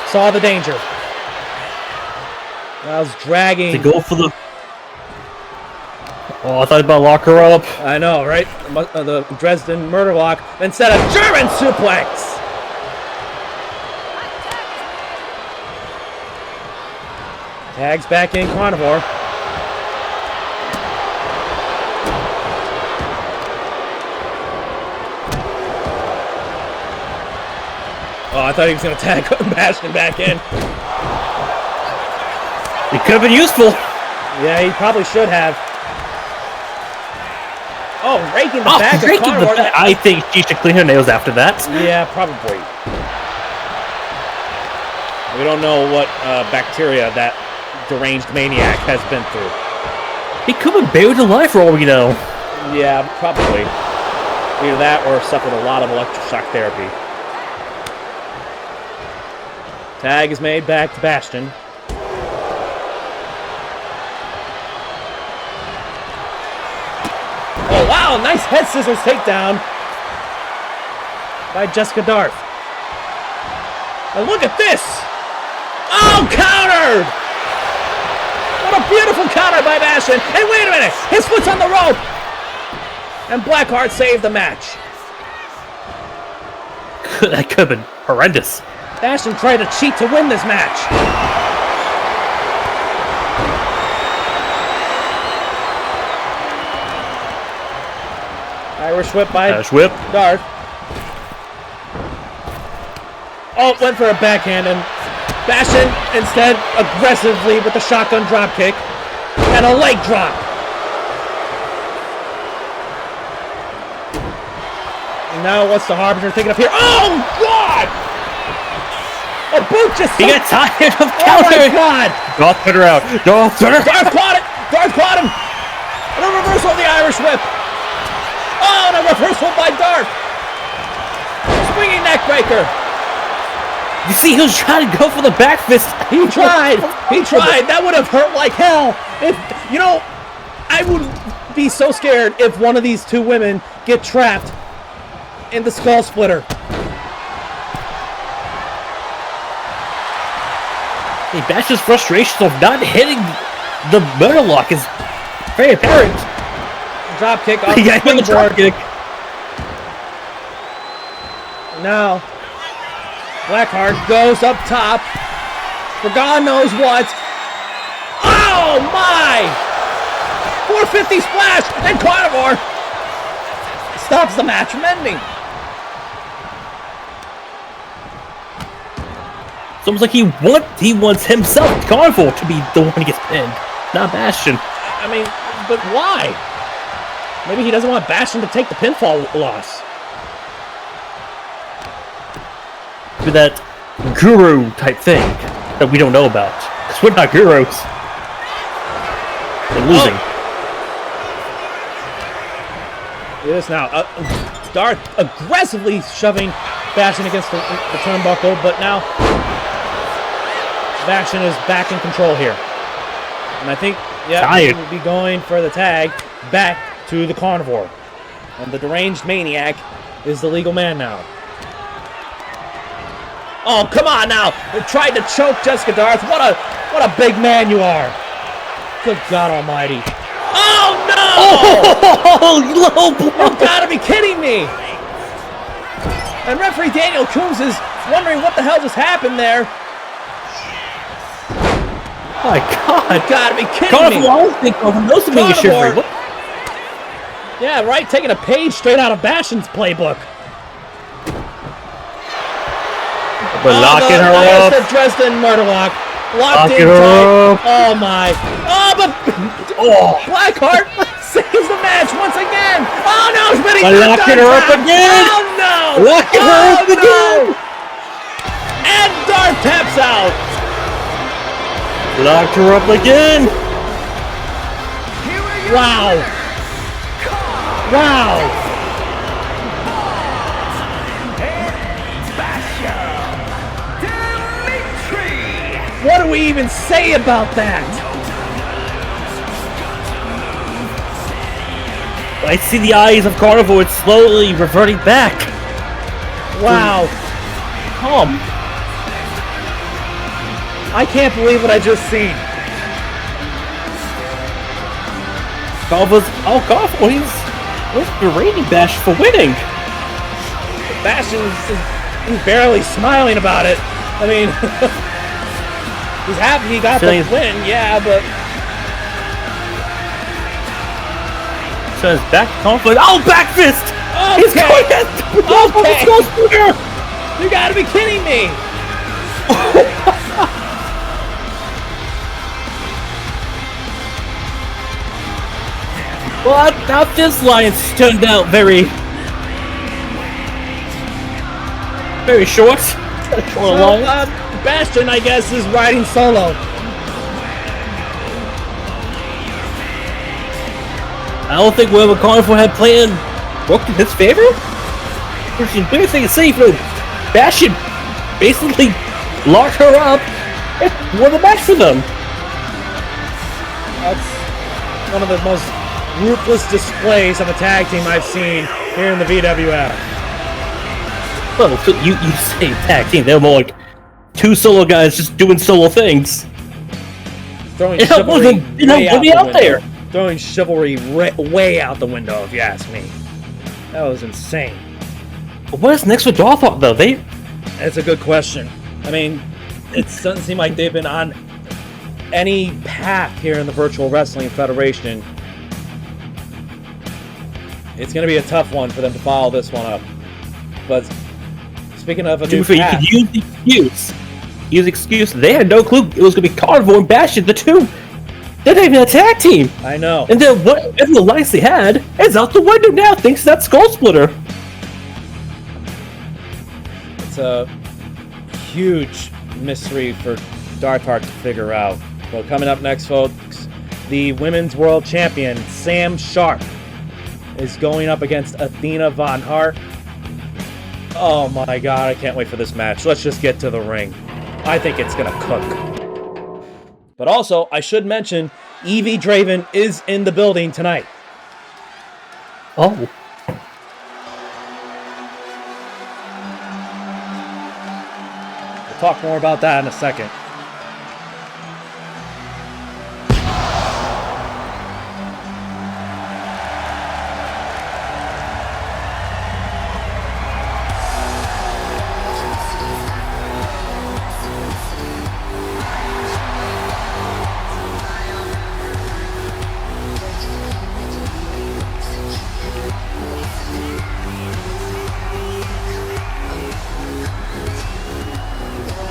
saw the danger. I was dragging. To go for the. Oh, I thought about lock her up. I know, right? The Dresden murder lock instead of German suplex. Tags back in Carnivore. Oh, I thought he was going to tag Bastion back in. It could have been useful. Yeah, he probably should have. Oh, raking the back of Carnivore. I think she should clean her nails after that. Yeah, probably. We don't know what bacteria that deranged maniac has been through. He could have been buried alive for all we know. Yeah, probably. Either that or suffered a lot of electroshock therapy. Tag is made back to Bastion. Oh, wow, nice head scissors takedown by Jessica Darth. And look at this! Oh, countered! What a beautiful counter by Bastion. Hey, wait a minute! His foot's on the rope! And Blackheart saved the match. That could have been horrendous. Bastion tried to cheat to win this match. Irish whip by Darth. Oh, went for a backhand, and Bastion instead aggressively with the shotgun drop kick and a leg drop. And now what's the Harbinger thinking of here? Oh, God! A boot just... He got tired of Oh, my countering. God! Darth put her out. Darth caught it! Darth caught him! And a reversal of the Irish whip. Oh, and a reversal by Darth. Swinging neck breaker. You see, he was trying to go for the back fist. He tried. He tried. That would have hurt like hell. If, you know, I would be so scared if one of these two women get trapped in the skull splitter. Hey, Bastion's frustration of not hitting the murder lock is very apparent. Drop kick off He got him in the drop kick. Now, Blackheart goes up top for God knows what. Oh my! 450 splash, and Carnivore stops the match from ending. It's almost like he wants himself, Carnivore, to be the one who gets pinned, not Bastion. I mean, but why? Maybe he doesn't want Bastion to take the pinfall loss. To that guru type thing that we don't know about. Because we're not gurus. They're losing. It is now. Darth aggressively shoving Bastion against the turnbuckle, but now Bastion is back in control here. And I think, yeah, he will be going for the tag back to the Carnivore. And the deranged maniac is the legal man now. Oh, come on now! They tried to choke Jessica Darth. What a big man you are. Good God Almighty. Oh no! Oh, low blow! You've got to be kidding me! And referee Daniel Coombs is wondering what the hell just happened there. My God! You've got to be kidding me! Those are being shivering. What? Yeah, right. Taking a page straight out of Bastion's playbook. But locking her up. The Dresden Murderlock. Locked in tight. Oh my. Oh, but Blackheart saves the match once again. Oh no, but he's locking her up again. Oh no. Locking her up again. And Darth taps out. Locked her up again. Wow. Wow. What do we even say about that? I see the eyes of Carnivore slowly reverting back. Wow. Calm. I can't believe what I just seen. Carnivore, he's berating Bash for winning. Bastion's barely smiling about it. I mean, he's happy he got the win, yeah, but... So his back conflict. Oh, back fist! Okay. He's going at okay. You gotta be kidding me! Well, now this alliance turned out very short. Bastion, I guess, is riding solo. I don't think whatever Carnivore had planned worked in his favor. Which is the biggest thing to say, Bastion basically locked her up and won the match for them. That's one of the most ruthless displays of a tag team I've seen here in the VWF. Well, so you say tag team, they're more like two solo guys just doing solo things. Throwing chivalry way out there. Throwing chivalry way out the window, if you ask me. That was insane. What is next with Darthart, though? That's a good question. I mean, it doesn't seem like they've been on any path here in the Virtual Wrestling Federation. It's going to be a tough one for them to follow this one up. But speaking of a new path... You could use the excuse. They had no clue it was going to be Carnivore and Bastion, the two. They're not even a tag team. I know. And then whatever alliance they had is out the window now, thanks to that Skull Splitter. It's a huge mystery for Darthart to figure out. Well, coming up next, folks, the Women's World Champion, Sam Sharp, is going up against Athena Von Hart. Oh my God, I can't wait for this match. Let's just get to the ring. I think it's gonna cook. But also, I should mention, Evie Draven is in the building tonight. Oh. We'll talk more about that in a second.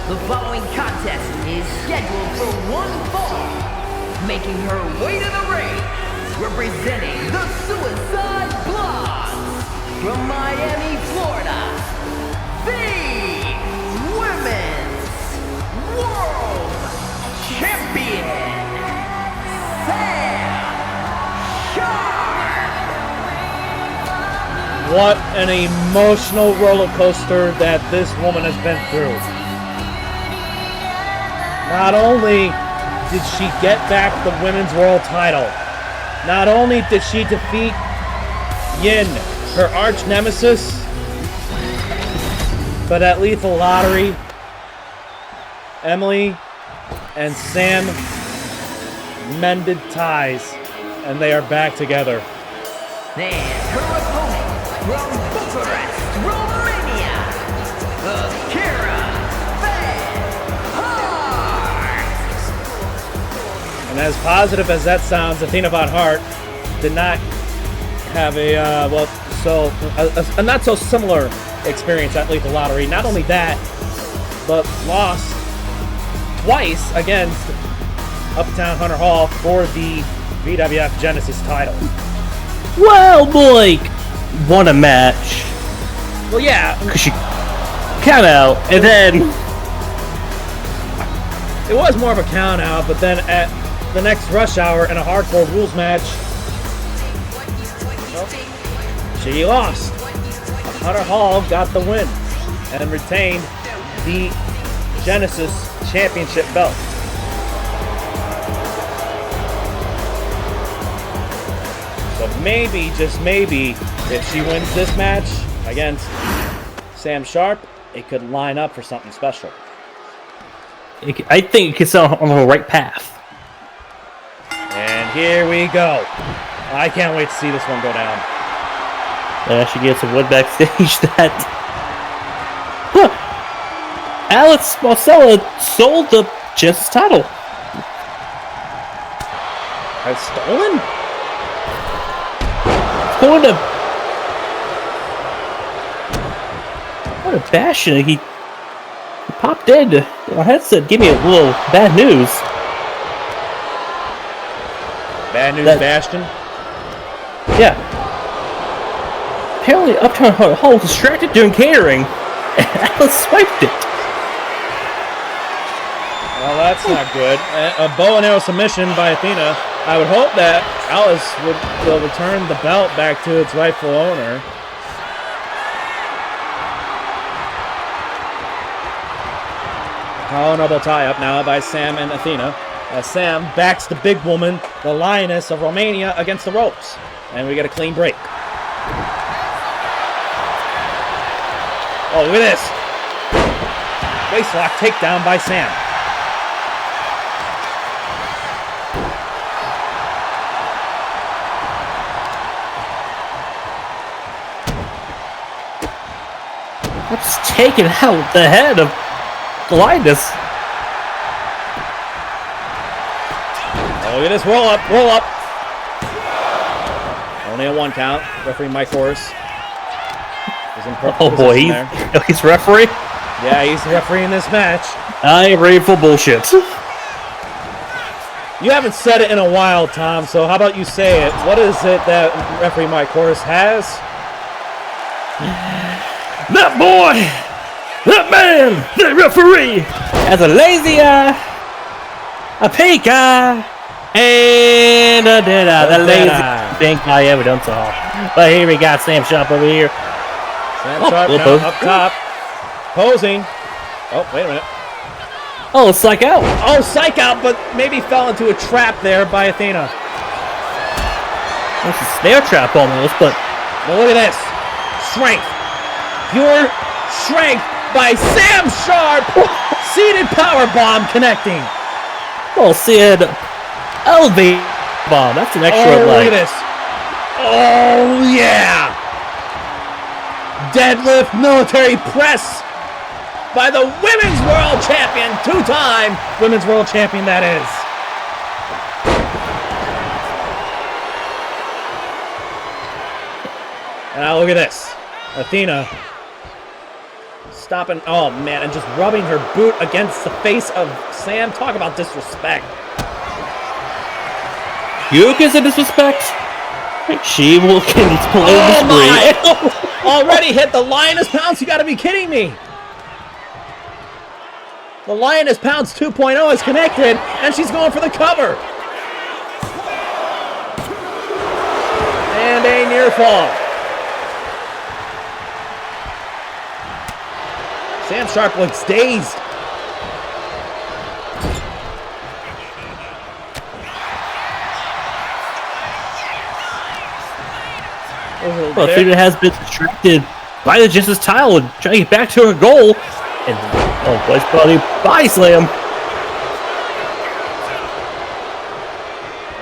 The following contest is scheduled for one fall. Making her way to the ring, representing the Suicide Blondes from Miami, Florida, the Women's World Champion, Sam Sharp. what an emotional roller coaster that this woman has been through. Not only did she get back the Women's World title, not only did she defeat Yin, her arch nemesis, but at Lethal Lottery, Emily and Sam mended ties, and they are back together. And her opponent from Bucharest, Romania, Akira Van And as positive as that sounds, Athena Von Hart did not have a not so similar experience at Lethal Lottery. Not only that, but lost twice against Uptown Hunter Hall for the VWF Genesis title. Well, Blake won a match. Well, yeah, Because she count out, and then it was more of a count out, but then at the next Rush Hour in a hardcore rules match, she lost. Hunter Hall got the win and retained the Genesis Championship belt. So maybe, just maybe, if she wins this match against Sam Sharp, it could line up for something special. I think it gets on the right path. And here we go. I can't wait to see this one go down. She gets a wood backstage that Alex Marcella sold the Genesis title. Has stolen? Going to what a bastion. He popped in. My headset gave me a little bad news. Bad news, Bastion. Yeah. Apparently, Uptown Hall was distracted doing catering, and Alice swiped it. Well, that's not good. A bow and arrow submission by Athena. I would hope that Alice will return the belt back to its rightful owner. Honorable tie-up now by Sam and Athena. As Sam backs the big woman, the lioness of Romania, against the ropes. And we get a clean break. Oh, look at this. Waistlock takedown by Sam. That's taking out the head of Linus. Oh, look at this. Roll up, roll up. Only a 1 count. Referee Mike Horse. Oh boy, he's referee? Yeah, he's the referee in this match. I ain't ready for bullshit. You haven't said it in a while, Tom, so how about you say it? What is it that referee Mike Horse has? That boy, that man, that referee has a lazy eye, a pink eye, and a dead eye. The lazy pink eye ever done so. But here we got Sam Sharp over here. Sam Sharp now up top, posing. Oh, wait a minute. Oh, psych out. Oh, psych out, but maybe fell into a trap there by Athena. That's a snare trap almost, but... Well, look at this. Strength. Pure strength by Sam Sharp. Seated power bomb connecting. Oh, Sid. Elevate bomb. That's an extra look light. at this. Oh, yeah. Deadlift military press by the Women's World Champion. 2-time Women's World Champion, that is. And now look at this. Athena stopping, oh man, and just rubbing her boot against the face of Sam. Talk about disrespect. You can say disrespect. She will play the spree. Already hit the Lioness Pounce? You gotta be kidding me. The Lioness Pounce 2.0 is connected, and she's going for the cover. And a near fall. Sam Sharp looks dazed. Well, Athena has been distracted by the Justice title and trying to get back to her goal. And Flesh Body body slam.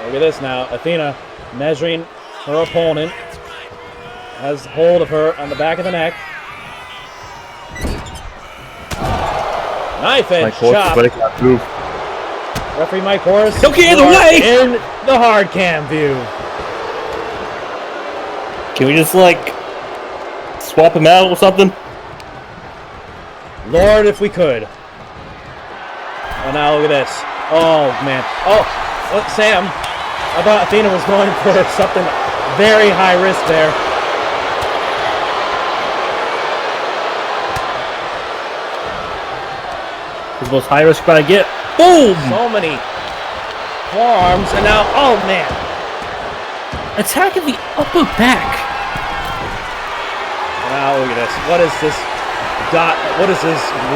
Look at this now. Athena measuring her opponent. Has hold of her on the back of the neck. Knife edge chop. Referee Mike Horace. Don't get in the way! In the hard cam view. Can we just, like, swap him out or something? Lord, if we could. Oh, now look at this. Oh, man. Oh, look, Sam. I thought Athena was going for something very high risk there. It's the most high risk I get. Boom! So many forearms, and now, oh, man. Attacking the upper back. Now look at this. What is this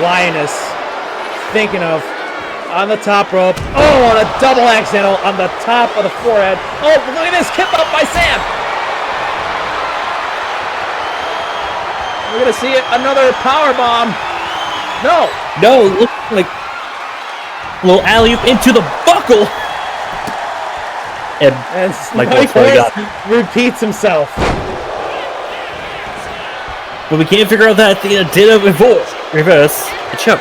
lioness thinking of? On the top rope. Oh, on a double axe handle on the top of the forehead. Oh, look at this. Kick up by Sam. We're going to see another power bomb. No. No, it looks like a little alley-oop into the buckle. And Mike Horace repeats himself. But we can't figure out that Athena did a reverse. A choke.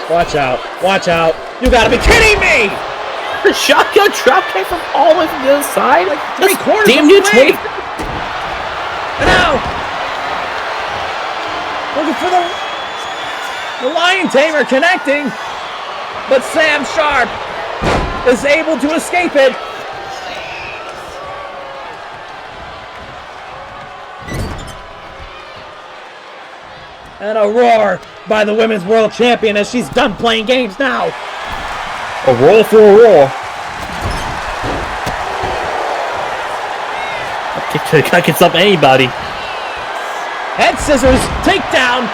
Watch out. Watch out. You gotta be kidding me! The shotgun drop kick from all the way from the other side? Like three-quarters damn of near the way. 20. And now, looking for the Lion Tamer connecting, but Sam Sharp is able to escape it. And a roar by the Women's World Champion as she's done playing games now. A roll for a roll. I can stop anybody. Head scissors, takedown.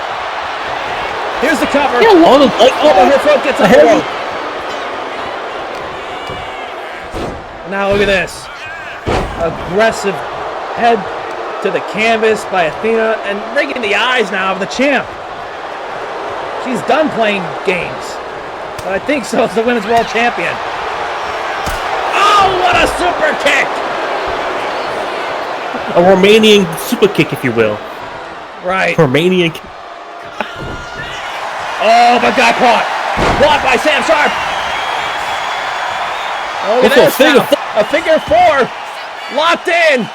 Here's the cover. Yeah, long her foot gets a rope. Now look at this. Aggressive head to the canvas by Athena and rigging the eyes now of the champ. She's done playing games. But I think so. It's the Women's World Champion. Oh, what a super kick! A Romanian super kick, if you will. Right. Romanian kick. Oh, but got caught. Caught by Sam Sharp. Oh, look at this now. A figure four. Locked in.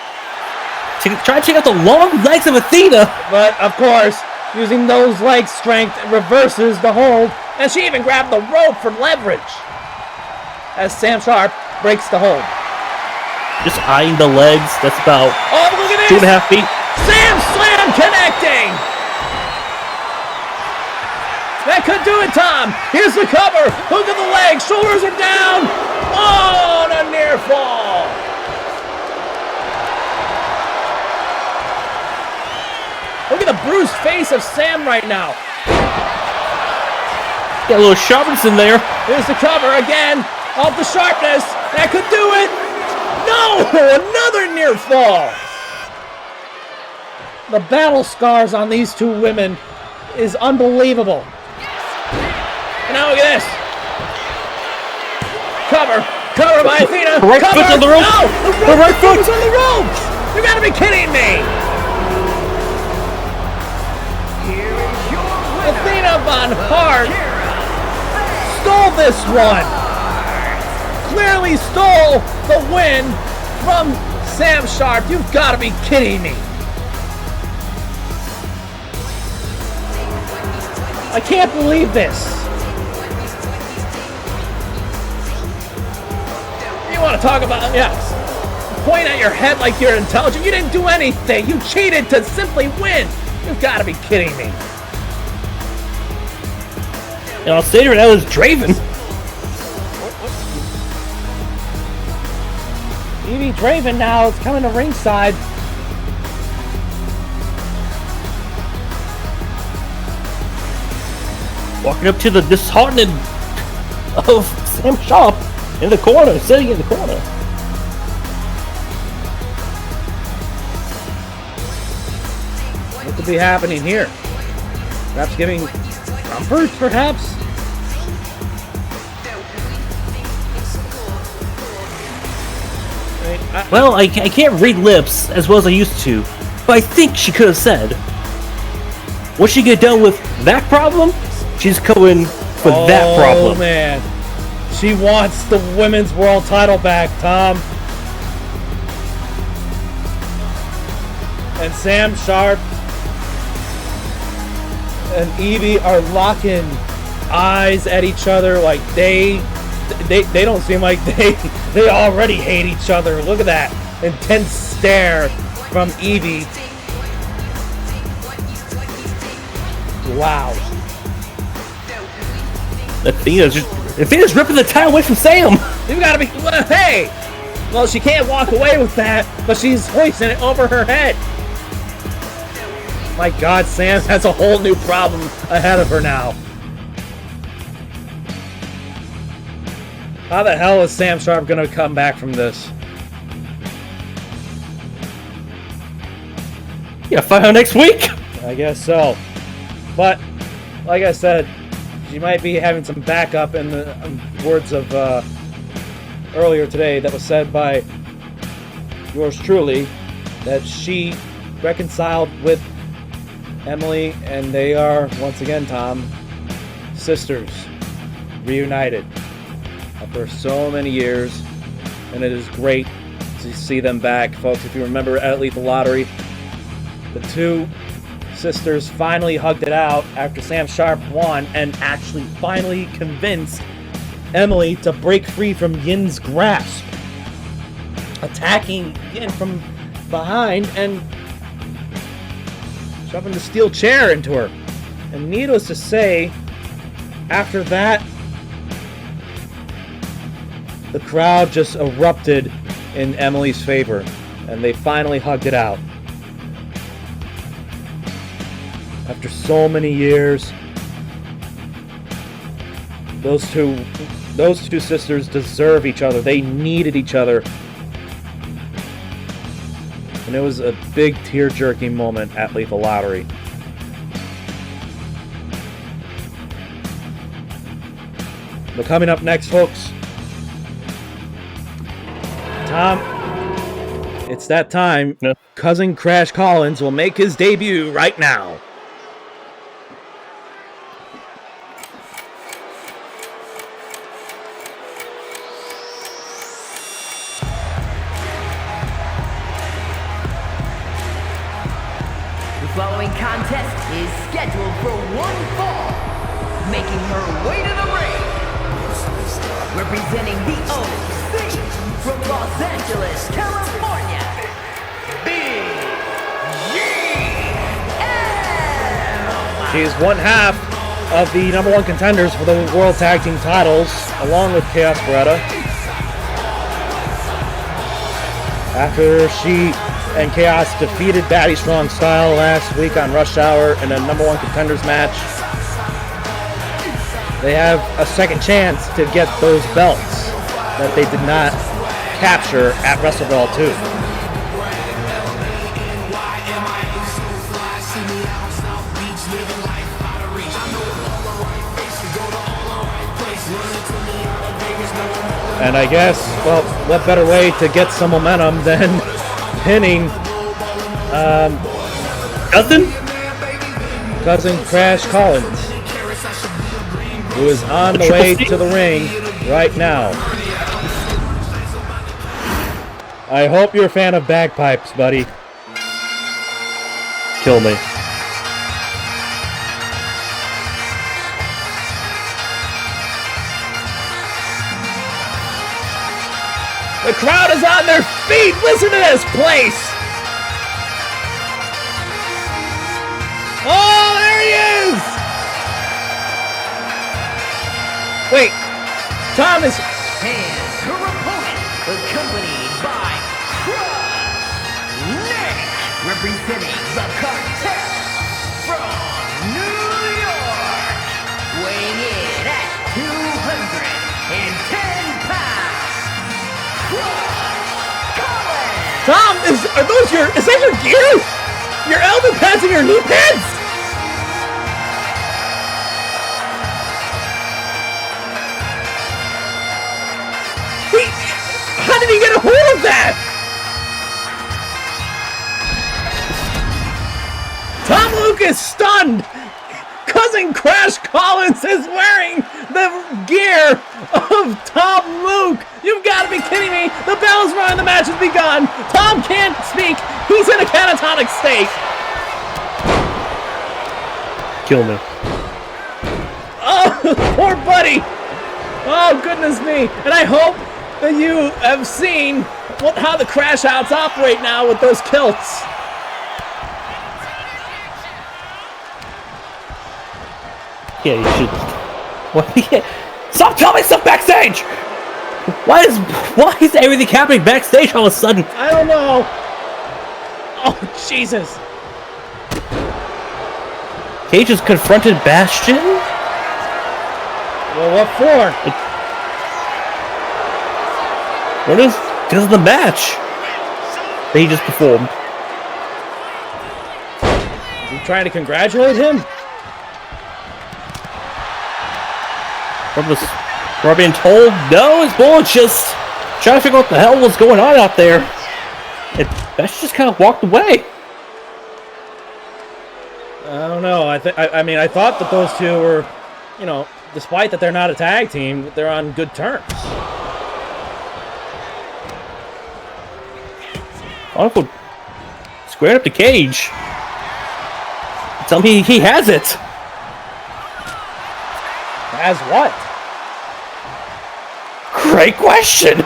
Try to check out the long legs of Athena. But, of course, using those leg strength reverses the hold. And she even grabbed the rope for leverage. As Sam Sharp breaks the hold. Just eyeing the legs. That's about look at this. 2.5 feet. Sam Slam connecting. That could do it, Tom. Here's the cover. Look at the legs. Shoulders are down. Oh, and a near fall. Look at the bruised face of Sam right now. Got a little sharpness in there. Here's the cover again. Off the sharpness. That could do it. No! Another near fall. The battle scars on these two women is unbelievable. And now look at this. Cover. Cover by Athena. The right cover. foot on the rope. No! The right foot on the ropes. You gotta be kidding me. Athena Von Hart stole this one. Clearly stole the win from Sam Sharp. You've got to be kidding me. I can't believe this. You want to talk about, point at your head like you're intelligent. You didn't do anything. You cheated to simply win. You've got to be kidding me. And I'll say that was Draven. Evie Draven now is coming to ringside. walking up to the disheartened of Sam Sharp in the corner, sitting in the corner. What could be happening here? Perhaps giving comfort, perhaps? Well, I can't read lips as well as I used to, but I think she could have said, once she get done with that problem, she's going for that problem. Oh, man. She wants the women's world title back, Tom. And Sam Sharp and Evie are locking eyes at each other like they don't seem like they already hate each other. Look at that intense stare from Evie. Wow. Athena's ripping the title away from Sam. You gotta be. Hey! Well, she can't walk away with that, but she's hoisting it over her head. My God, Sam has a whole new problem ahead of her now. How the hell is Sam Sharp gonna come back from this? Yeah, fight her next week. I guess so. But, like I said, she might be having some backup in the words of earlier today that was said by yours truly, that she reconciled with Emily, and they are, once again, Tom, sisters, reunited after so many years, and it is great to see them back. Folks, if you remember at Lethal Lottery, the two sisters finally hugged it out after Sam Sharp won and actually finally convinced Emily to break free from Yin's grasp, attacking Yin from behind and shoving the steel chair into her. And needless to say, after that, the crowd just erupted in Emily's favor, and they finally hugged it out. After so many years, those two sisters deserve each other. They needed each other. And it was a big tear-jerking moment at Lethal Lottery. But coming up next, folks, Tom, it's that time. Yeah. Cousin Crash Collins will make his debut right now. The following contest is scheduled for one fall, making her way to the ring, representing the OC from Los Angeles, California, She is one half of the #1 contenders for the World Tag Team titles, along with Chaos Beretta. After she and Chaos defeated Batty Strong Style last week on Rush Hour in a #1 contenders match, they have a second chance to get those belts that they did not capture at WrestleBall 2. And I guess, well, what better way to get some momentum than pinning Cousin Crash Collins, who is on the way to the ring right now. I hope you're a fan of bagpipes, buddy. Kill me. The crowd is on their feet. Listen to this place. Oh, there he is. Wait, Thomas. and her opponent, accompanied by Nick, representing the cartel from New York, weighing is that your gear? Your elbow pads and your knee pads? How did he get a hold of that? Tom Luke is stunned. Cousin Crash Collins is wearing the gear of Tom Luke. You've got to be kidding me. The bell's rung, the match has begun. Tom can't speak. He's in a catatonic state. Kill me. Oh, poor buddy. Oh, goodness me. And I hope that you have seen how the Crash Outs operate now with those kilts. Yeah, you should. What? Yeah. Stop telling me stuff backstage! Why is everything happening backstage all of a sudden? I don't know. Oh, Jesus. Cage has confronted Bastion? Well, what for? What is? Because of the match that he just performed. You trying to congratulate him? We're being told, no, his bullet just trying to figure out what the hell was going on out there. And Bastion just kind of walked away. I don't know. I mean, I thought that those two were, you know, despite that they're not a tag team, they're on good terms. Uncle squared up the Cage. Tell me he has it. As what? Great question.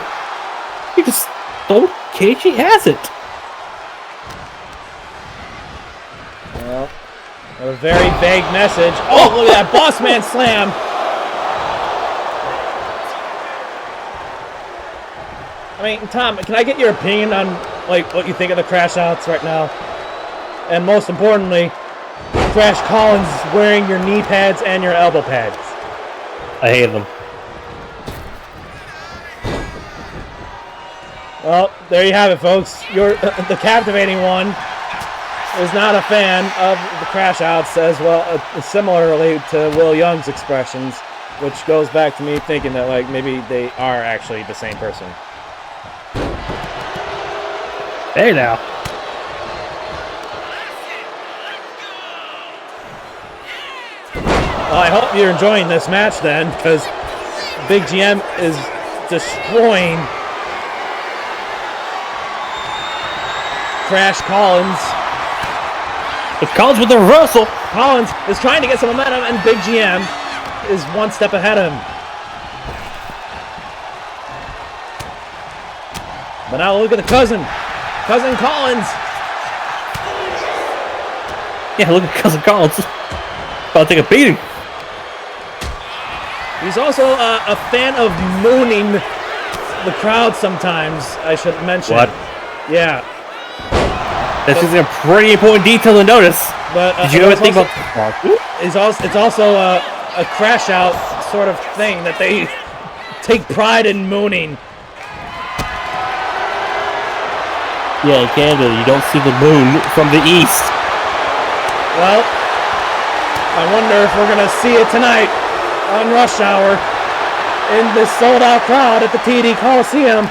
You just told Cage he has it. Well, a very vague message. Oh, look at that boss man slam. I mean, Tom, can I get your opinion on like what you think of the Crash Outs right now? And most importantly, Crash Collins wearing your knee pads and your elbow pads. I hate them. Well, there you have it, folks. The captivating one is not a fan of the Crash Outs as well, similarly to Will Young's expressions, which goes back to me thinking that like maybe they are actually the same person. Hey now. Well, I hope you're enjoying this match then, because Big GM is destroying Crash Collins. It's Collins with the reversal. Collins is trying to get some momentum, and Big GM is one step ahead of him. But now look at the cousin Collins. Yeah, look at Cousin Collins. About to take a beating. He's also a fan of mooning the crowd sometimes, I should mention. What? Yeah. This is a pretty important detail to notice. But did you ever think about? It's also a Crash Out sort of thing that they take pride in mooning. Yeah, in Canada, you don't see the moon from the east. Well, I wonder if we're gonna see it tonight on Rush Hour in this sold-out crowd at the TD Coliseum.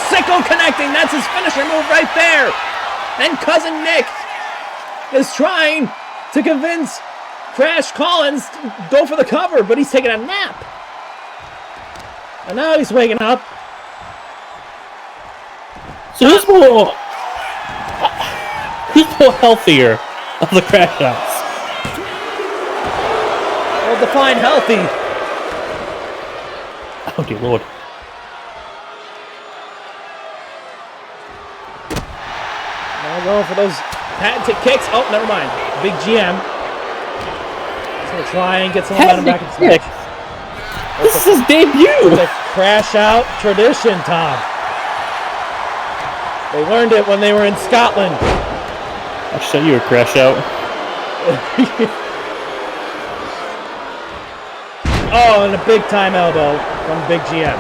Sicko connecting. That's his finisher move right there. And Cousin Nick is trying to convince Crash Collins to go for the cover, but he's taking a nap. And now he's waking up. So who's more healthier of the Crash Outs? Well, define healthy. Oh dear Lord. Going for those patented kicks. Oh, never mind. Big GM. He's going to try and get some momentum back in this match. This is his debut. It's a Crash Out tradition, Tom. They learned it when they were in Scotland. I'll show you a Crash Out. Oh, and a big time elbow from Big GM.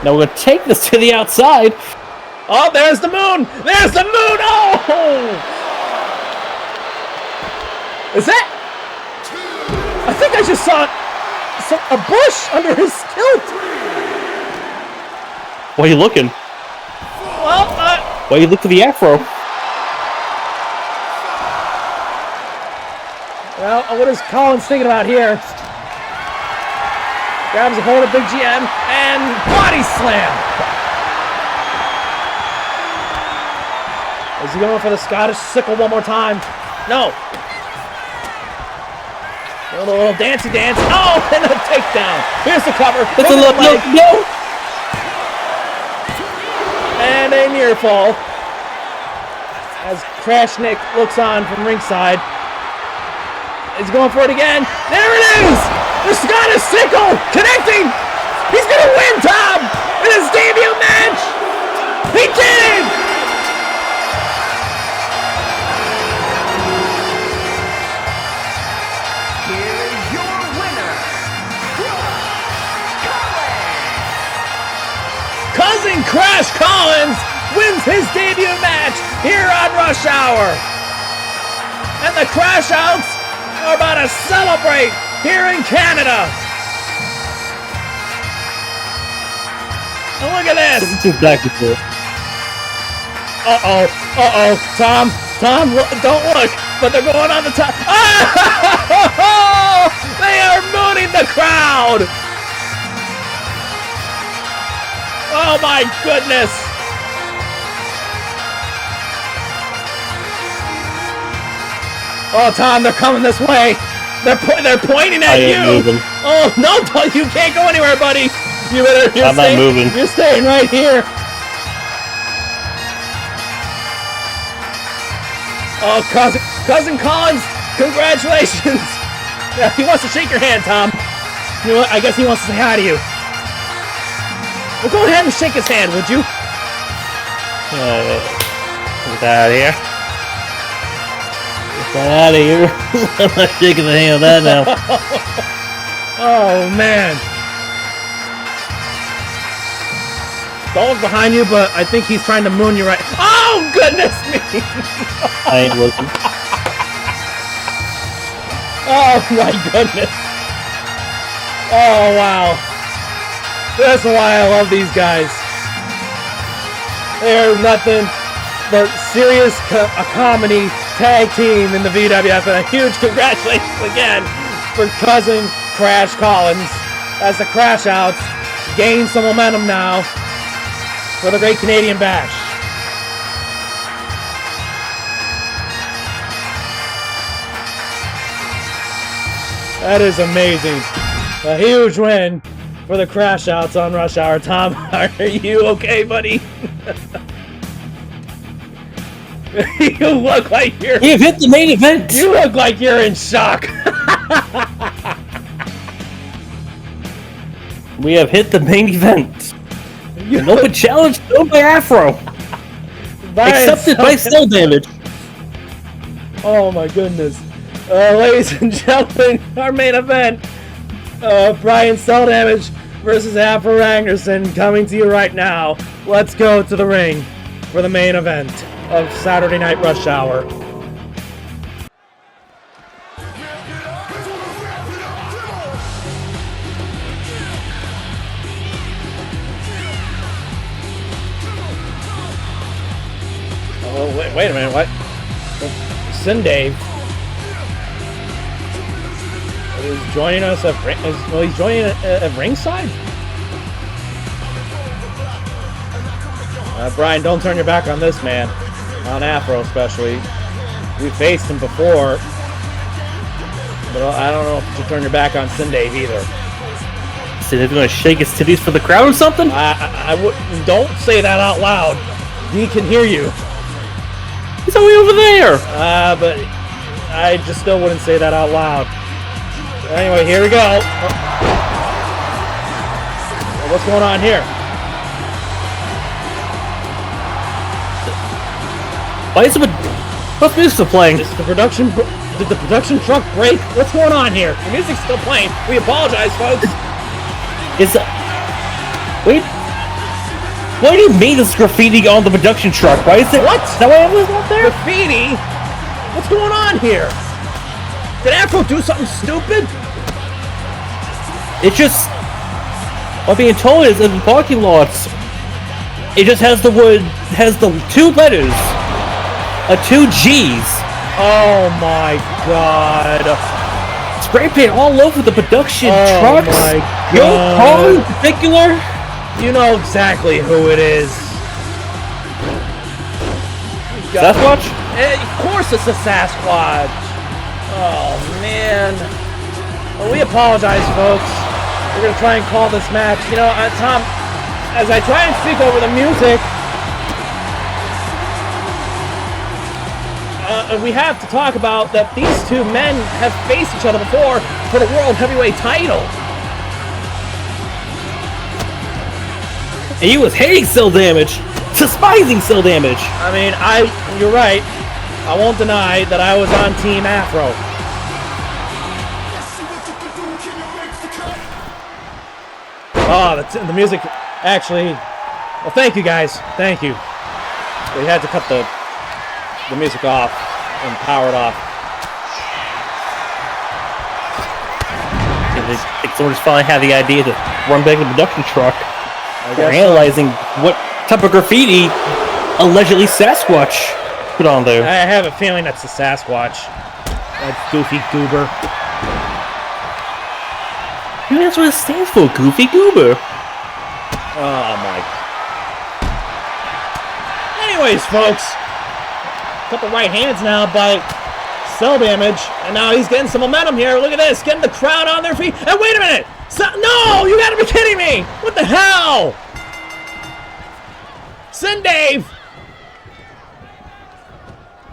Now we're gonna take this to the outside. Oh, there's the moon! There's the moon! Oh! Is that? I think I just saw a bush under his kilt. Why are you looking? Well, Why you look for the afro? well, what is Collins thinking about here? Grabs a hold of Big GM and body slam. Is he going for the Scottish sickle one more time? No. A little dancey dance. Oh, and a takedown. Here's the cover. It's a look, no. And a near fall. As Crashnick looks on from ringside. He's going for it again. There it is! The Scottish sickle connecting! He's gonna win, Tom! In his debut match! He did! Here is your winner, Cousin Crash Collins wins his debut match here on Rush Hour. And the Crash Outs are about to celebrate here in Canada. And look at this. Too black before. Uh-oh. Tom, don't look. But they're going on the top. Oh! They are mooning the crowd. Oh my goodness. Oh, Tom, they're coming this way. They're pointing at you. Moving. Oh no, you can't go anywhere, buddy. I'm not moving. You're staying right here. Oh, cousin Collins, congratulations. Yeah, he wants to shake your hand, Tom. You know what? I guess he wants to say hi to you. Well, go ahead and shake his hand, would you? Get out of here. Get out of here. I'm not shaking the hand of that now. Oh, man. Don't look behind you, but I think he's trying to moon you right. Oh, goodness me! I ain't looking. Oh, my goodness. Oh, wow. That's why I love these guys. They're nothing but serious a comedy tag team in the VWF, and a huge congratulations again for Cousin Crash Collins as the Crash Outs gain some momentum now for the Great Canadian Bash. That is amazing. A huge win for the Crash Outs on Rush Hour. Tom, are you okay, buddy? You look like you're... We've hit the main event! You look like you're in shock. We have hit the main event. An open challenge known by Afro. Accepted by Cell Damage. Oh my goodness. Ladies and gentlemen, our main event. Brian Cell Damage versus Afro Ragnarsson coming to you right now. Let's go to the ring for the main event of Saturday Night Rush Hour. Oh, wait a minute, what? Sindave is joining us at he's joining at ringside? Brian, don't turn your back on this man. On Afro especially. We faced him before. But I don't know if you should turn your back on Sindave either. So they're gonna shake his titties for the crowd or something? I would don't say that out loud. He can hear you. He's all the way over there! But I just still wouldn't say that out loud. Anyway, here we go. What's going on here? Why is it what's music playing? This is the production did the production truck break? What's going on here? The music's still playing. We apologize, folks. Wait. What do you mean there's graffiti on the production truck? Why is it? What? Is that why it was up there? Graffiti? What's going on here? Did Afro do something stupid? It just... What being told is in the parking lots, it just has the word, has the 2 letters, 2 G's. Oh my god. Spray paint all over the production trucks. Oh my Your car god. in particular? You know exactly who it is. Sasquatch? Of course it's a Sasquatch. Oh man. Well, we apologize, folks. We're gonna try and call this match. You know, Tom, as I try and speak over the music, we have to talk about that these 2 men have faced each other before for the World Heavyweight title. And he was hating Cell Damage, despising Cell Damage. I mean, you're right. I won't deny that I was on Team Afro. Oh, the music actually... Well, thank you, guys. Thank you. We had to cut the music off and power it off. They sort of finally had the idea to run back the production truck. They're analyzing what type of graffiti allegedly Sasquatch put on there. I have a feeling that's the Sasquatch. That goofy goober. Maybe that's what it stands for, Goofy Goober. Oh my. Anyways, folks. Couple right hands now by Cell Damage. And now he's getting some momentum here. Look at this. Getting the crowd on their feet. And wait a minute. No! You gotta be kidding me! What the hell? Sin Dave!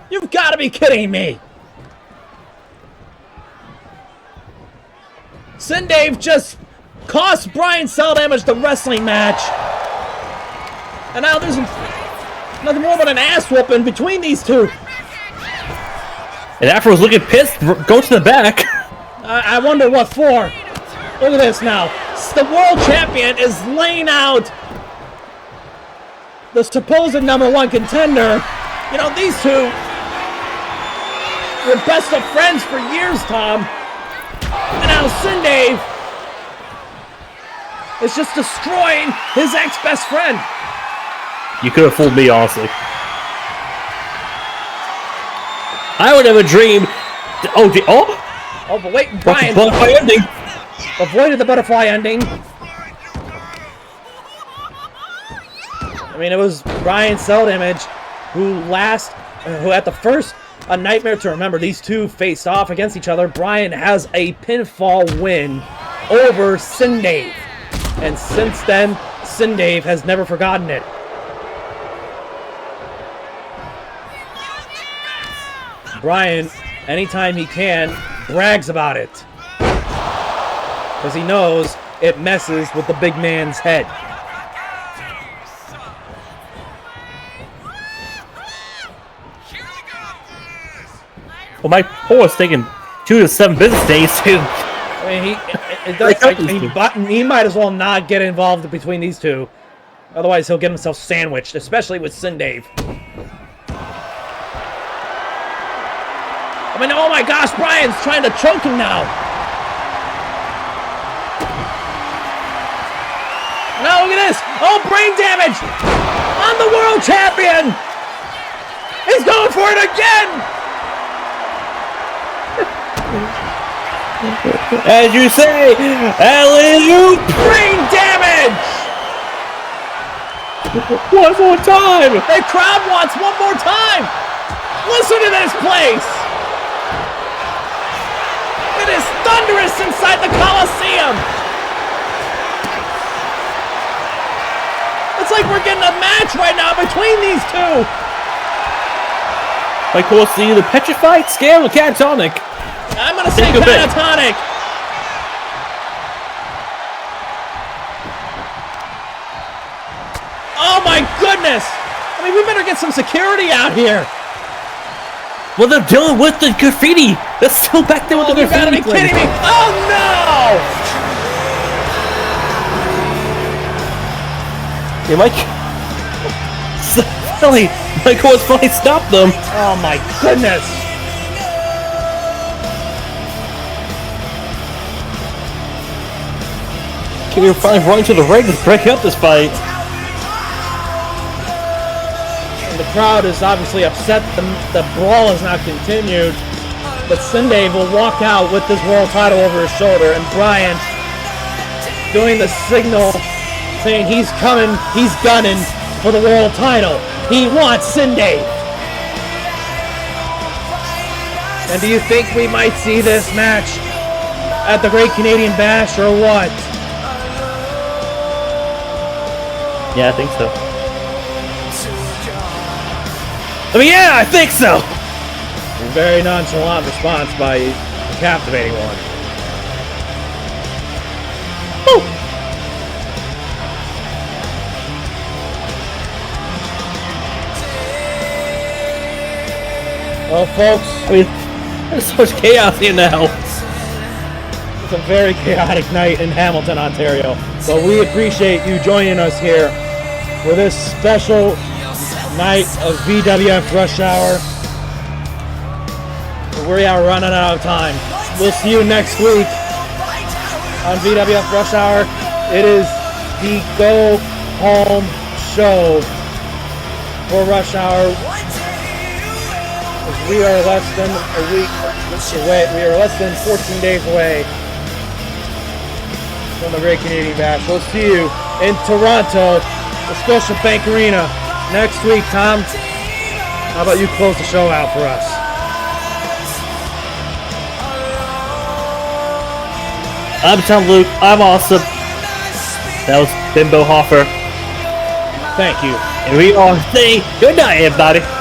You've gotta be kidding me! Sin Dave just cost Brian Cell Damage the wrestling match. And now there's nothing more but an ass whooping between these 2. And Afro's looking pissed, go to the back. I wonder what for. Look at this now. The world champion is laying out the supposed #1 contender. You know, these 2 were best of friends for years, Tom. And now Sin Dave is just destroying his ex-best friend. You could have fooled me, honestly. I would never dream. Oh, but wait, Brian. Butterfly ending. Avoided the butterfly ending. I mean, it was Brian Cell Damage who at the first A Nightmare to Remember, these 2 faced off against each other. Brian has a pinfall win over Sin Dave. And since then, Sin Dave has never forgotten it. Brian, anytime he can, brags about it. Because he knows it messes with the big man's head. Well, my poll is taking 2 to 7 business days to... I mean, he might as well not get involved between these 2. Otherwise, he'll get himself sandwiched, especially with Sin Dave. I mean, oh my gosh, Brian's trying to choke him now. Now look at this. Oh, brain damage on the world champion. He's going for it again. As you say, alley-oop! Brain damage. One more time. The crowd wants one more time. Listen to this place. It is thunderous inside the Coliseum. It's like we're getting a match right now between these 2. Like, we'll see the petrified, scale, or catatonic. I'm gonna say catatonic. Oh my goodness! I mean, we better get some security out here. Well, they're dealing with the graffiti That's still back there with the You gotta be kidding me! Oh no! Yeah, Michael was finally stopped them. Oh my goodness! Can we finally run to the ring to break up this fight? And the crowd is obviously upset the brawl has not continued. But Sunday will walk out with this world title over his shoulder, and Brian doing the signal saying he's coming, he's gunning for the world title. He wants Sunday. And do you think we might see this match at the Great Canadian Bash or what? Yeah, I think so. Yeah, I think so. A very nonchalant response by the captivating one. Woo! Well, folks, I mean, there's so much chaos here now. it's a very chaotic night in Hamilton, Ontario. But we appreciate you joining us here for this special night of VWF Rush Hour. We are running out of time. We'll see you next week on VWF Rush Hour. It is the go home show for Rush Hour. We are less than a week away. We are less than 14 days away from the Great Canadian Bash. We'll see you in Toronto, the Scotiabank Arena next week. Tom, how about you close the show out for us? I'm Tom Luke. I'm awesome. That was Bimbo Hoffer. Thank you. And we all say good night, everybody.